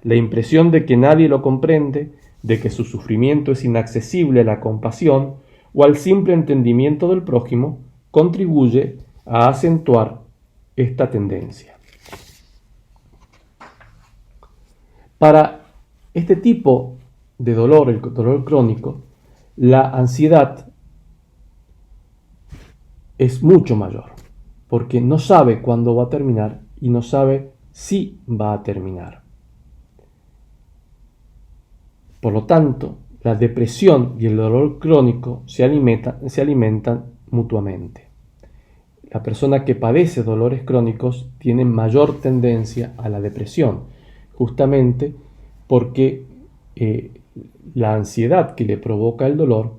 La impresión de que nadie lo comprende, de que su sufrimiento es inaccesible a la compasión o al simple entendimiento del prójimo, contribuye a acentuar esta tendencia. Para este tipo de dolor, el dolor crónico, la ansiedad es mucho mayor, porque no sabe cuándo va a terminar y no sabe si va a terminar. Por lo tanto, la depresión y el dolor crónico se alimentan mutuamente. La persona que padece dolores crónicos tiene mayor tendencia a la depresión, justamente porque la ansiedad que le provoca el dolor,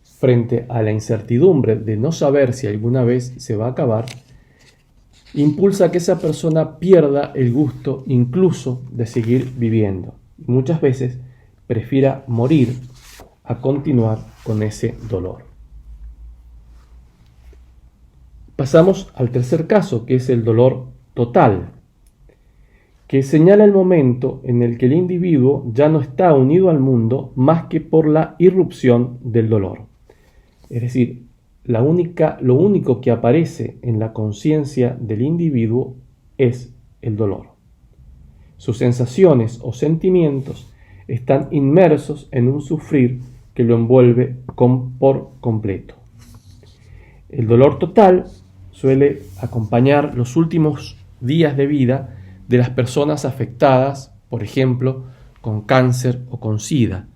frente a la incertidumbre de no saber si alguna vez se va a acabar, impulsa a que esa persona pierda el gusto incluso de seguir viviendo. Muchas veces prefiera morir a continuar con ese dolor. Pasamos al tercer caso, que es el dolor total, que señala el momento en el que el individuo ya no está unido al mundo más que por la irrupción del dolor. Es decir, lo único que aparece en la conciencia del individuo es el dolor. Sus sensaciones o sentimientos están inmersos en un sufrir que lo envuelve por completo. El dolor total suele acompañar los últimos días de vida de las personas afectadas, por ejemplo, con cáncer o con SIDA.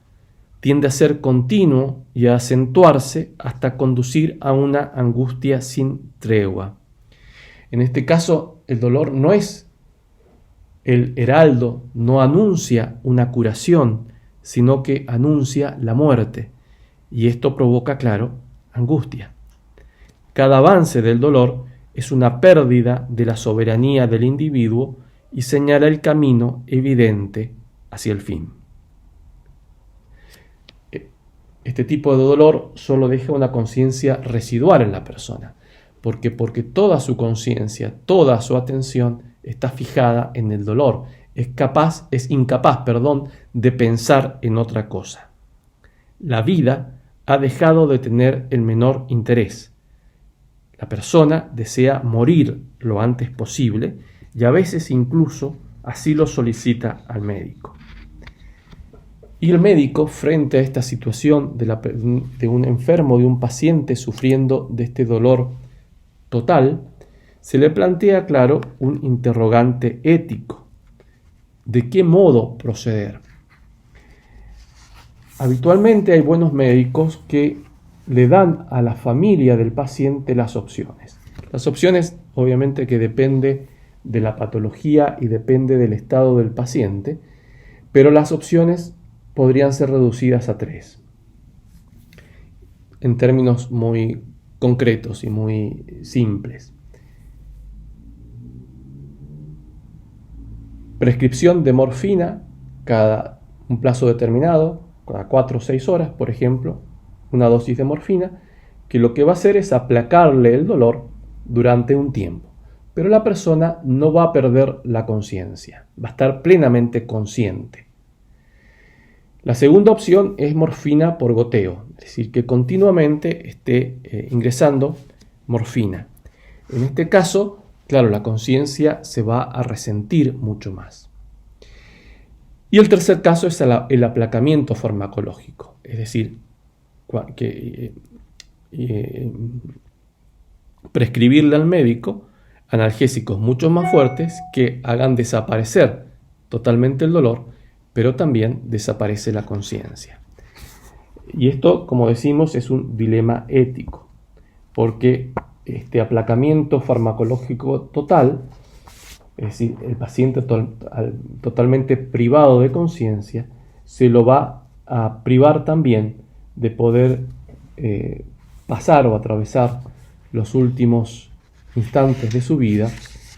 Tiende a ser continuo y a acentuarse hasta conducir a una angustia sin tregua. En este caso, el dolor no es el heraldo, no anuncia una curación, sino que anuncia la muerte. Y esto provoca, claro, angustia. Cada avance del dolor es una pérdida de la soberanía del individuo y señala el camino evidente hacia el fin. Este tipo de dolor solo deja una conciencia residual en la persona, porque toda su conciencia, toda su atención está fijada en el dolor, es incapaz de pensar en otra cosa. La vida ha dejado de tener el menor interés. La persona desea morir lo antes posible y a veces incluso así lo solicita al médico. Y el médico, frente a esta situación de un enfermo, de un paciente sufriendo de este dolor total, se le plantea, claro, un interrogante ético. ¿De qué modo proceder? Habitualmente hay buenos médicos que le dan a la familia del paciente las opciones. Las opciones, obviamente, que depende de la patología y depende del estado del paciente, pero las opciones podrían ser reducidas a 3, en términos muy concretos y muy simples. Prescripción de morfina cada un plazo determinado, cada 4 o 6 horas, por ejemplo, una dosis de morfina, que lo que va a hacer es aplacarle el dolor durante un tiempo. Pero la persona no va a perder la conciencia, va a estar plenamente consciente. La segunda opción es morfina por goteo, es decir, que continuamente esté ingresando morfina. En este caso, claro, la conciencia se va a resentir mucho más. Y el tercer caso es el aplacamiento farmacológico, es decir, prescribirle al médico analgésicos mucho más fuertes que hagan desaparecer totalmente el dolor, pero también desaparece la conciencia. Y esto, como decimos, es un dilema ético, porque este aplacamiento farmacológico total, es decir, el paciente totalmente privado de conciencia, se lo va a privar también de poder pasar o atravesar los últimos instantes de su vida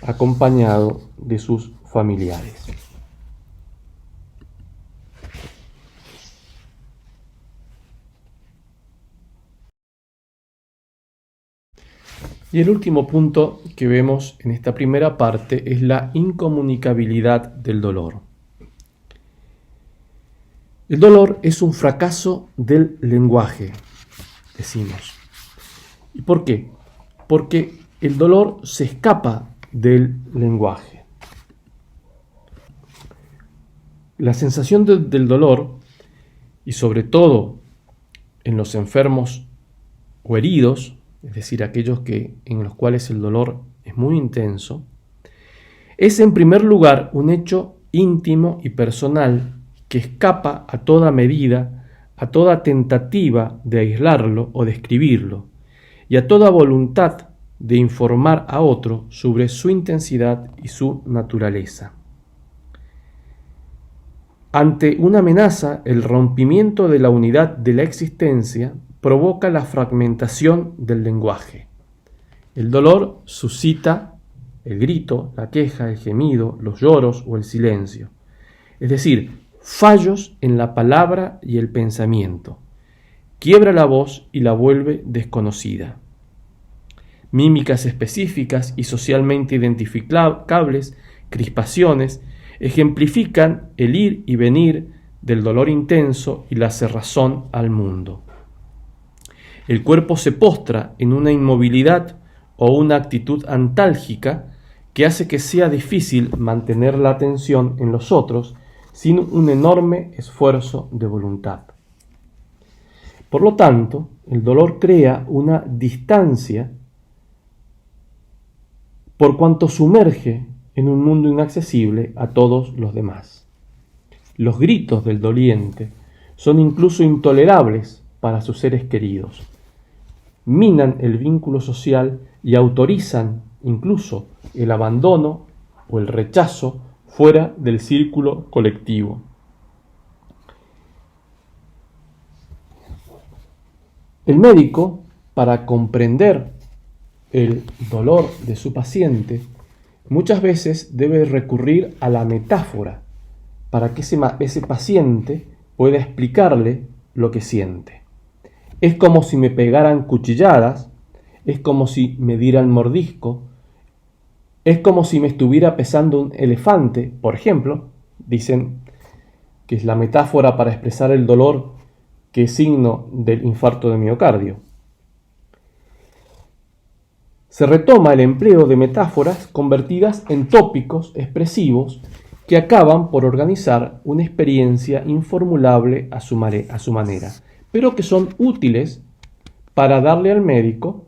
acompañado de sus familiares. Y el último punto que vemos en esta primera parte es la incomunicabilidad del dolor. El dolor es un fracaso del lenguaje, decimos. ¿Y por qué? Porque el dolor se escapa del lenguaje. La sensación del dolor, y sobre todo en los enfermos o heridos, es decir, aquellos en los cuales el dolor es muy intenso, es en primer lugar un hecho íntimo y personal que escapa a toda medida, a toda tentativa de aislarlo o describirlo, y a toda voluntad de informar a otro sobre su intensidad y su naturaleza. Ante una amenaza, el rompimiento de la unidad de la existencia provoca la fragmentación del lenguaje. El dolor suscita el grito, la queja, el gemido, los lloros o el silencio. Es decir, fallos en la palabra y el pensamiento. Quiebra la voz y la vuelve desconocida. Mímicas específicas y socialmente identificables, crispaciones, ejemplifican el ir y venir del dolor intenso y la cerrazón al mundo. El cuerpo se postra en una inmovilidad o una actitud antálgica que hace que sea difícil mantener la atención en los otros sin un enorme esfuerzo de voluntad. Por lo tanto, el dolor crea una distancia por cuanto sumerge en un mundo inaccesible a todos los demás. Los gritos del doliente son incluso intolerables para sus seres queridos. Minan el vínculo social y autorizan incluso el abandono o el rechazo fuera del círculo colectivo. El médico, para comprender el dolor de su paciente, muchas veces debe recurrir a la metáfora para que ese paciente pueda explicarle lo que siente. Es como si me pegaran cuchilladas, es como si me dieran mordisco, es como si me estuviera pesando un elefante, por ejemplo. Dicen que es la metáfora para expresar el dolor que es signo del infarto de miocardio. Se retoma el empleo de metáforas convertidas en tópicos expresivos que acaban por organizar una experiencia informulable a su manera, pero que son útiles para darle al médico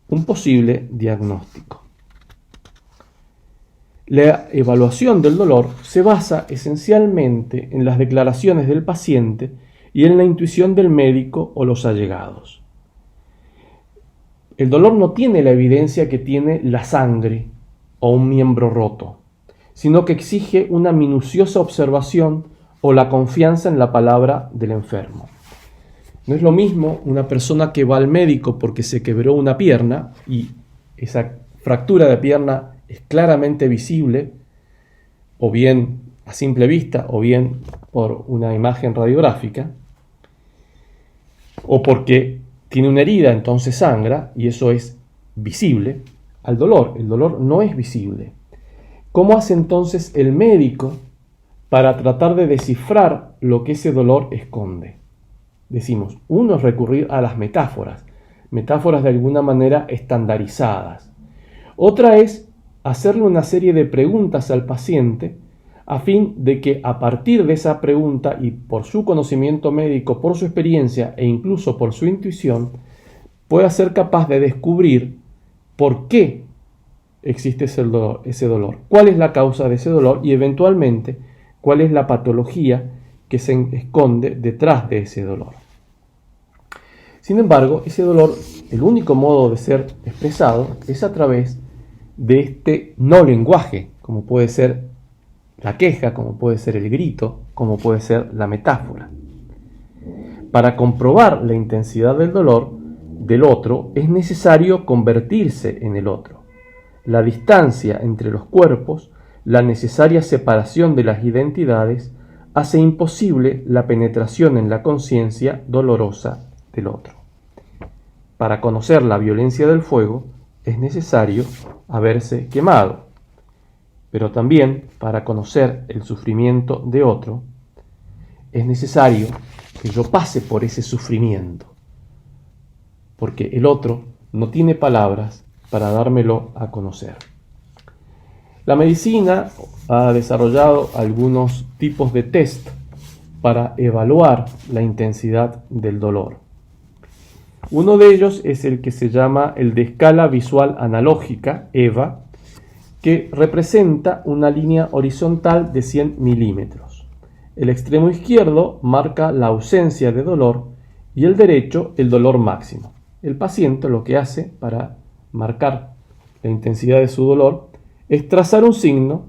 un posible diagnóstico. La evaluación del dolor se basa esencialmente en las declaraciones del paciente y en la intuición del médico o los allegados. El dolor no tiene la evidencia que tiene la sangre o un miembro roto, sino que exige una minuciosa observación o la confianza en la palabra del enfermo. No es lo mismo una persona que va al médico porque se quebró una pierna y esa fractura de pierna es claramente visible, o bien a simple vista, o bien por una imagen radiográfica, o porque tiene una herida, entonces sangra, y eso es visible, al dolor. El dolor no es visible. ¿Cómo hace entonces el médico para tratar de descifrar lo que ese dolor esconde? Decimos, uno es recurrir a las metáforas de alguna manera estandarizadas. Otra es hacerle una serie de preguntas al paciente a fin de que a partir de esa pregunta y por su conocimiento médico, por su experiencia e incluso por su intuición, pueda ser capaz de descubrir por qué existe ese dolor, cuál es la causa de ese dolor y eventualmente cuál es la patología que se esconde detrás de ese dolor. Sin embargo, ese dolor, el único modo de ser expresado es a través de este no lenguaje, como puede ser la queja, como puede ser el grito, como puede ser la metáfora. Para comprobar la intensidad del dolor del otro es necesario convertirse en el otro. La distancia entre los cuerpos, la necesaria separación de las identidades, hace imposible la penetración en la conciencia dolorosa del otro. Para conocer la violencia del fuego es necesario haberse quemado, pero también para conocer el sufrimiento de otro es necesario que yo pase por ese sufrimiento, porque el otro no tiene palabras para dármelo a conocer. La medicina ha desarrollado algunos tipos de test para evaluar la intensidad del dolor. Uno de ellos es el que se llama el de escala visual analógica, EVA, que representa una línea horizontal de 100 milímetros. El extremo izquierdo marca la ausencia de dolor y el derecho el dolor máximo. El paciente lo que hace para marcar la intensidad de su dolor es trazar un signo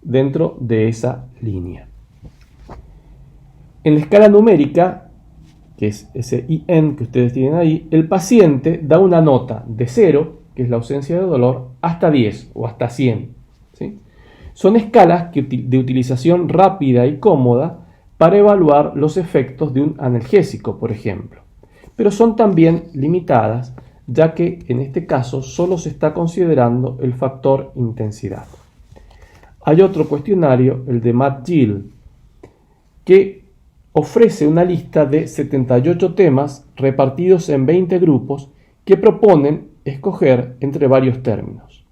dentro de esa línea. En la escala numérica, que es ese IN que ustedes tienen ahí, el paciente da una nota de 0, que es la ausencia de dolor, hasta 10 o hasta 100. ¿Sí? Son escalas de utilización rápida y cómoda para evaluar los efectos de un analgésico, por ejemplo. Pero son también limitadas, ya que en este caso solo se está considerando el factor intensidad. Hay otro cuestionario, el de McGill, que ofrece una lista de 78 temas repartidos en 20 grupos que proponen escoger entre varios términos.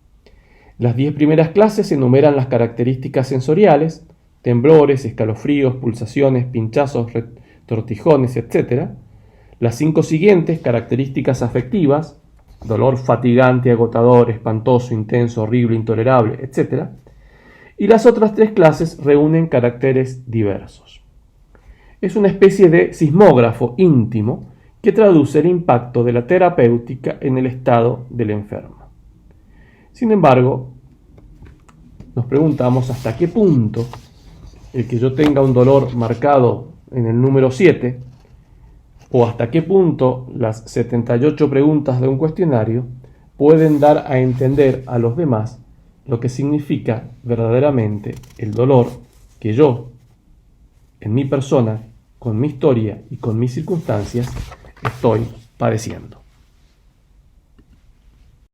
Las 10 primeras clases enumeran las características sensoriales, temblores, escalofríos, pulsaciones, pinchazos, retortijones, etc. Las 5 siguientes, características afectivas, dolor fatigante, agotador, espantoso, intenso, horrible, intolerable, etc. Y las otras 3 clases reúnen caracteres diversos. Es una especie de sismógrafo íntimo que traduce el impacto de la terapéutica en el estado del enfermo. Sin embargo, nos preguntamos hasta qué punto el que yo tenga un dolor marcado en el número 7 o hasta qué punto las 78 preguntas de un cuestionario pueden dar a entender a los demás lo que significa verdaderamente el dolor que yo, en mi persona, con mi historia y con mis circunstancias, estoy padeciendo.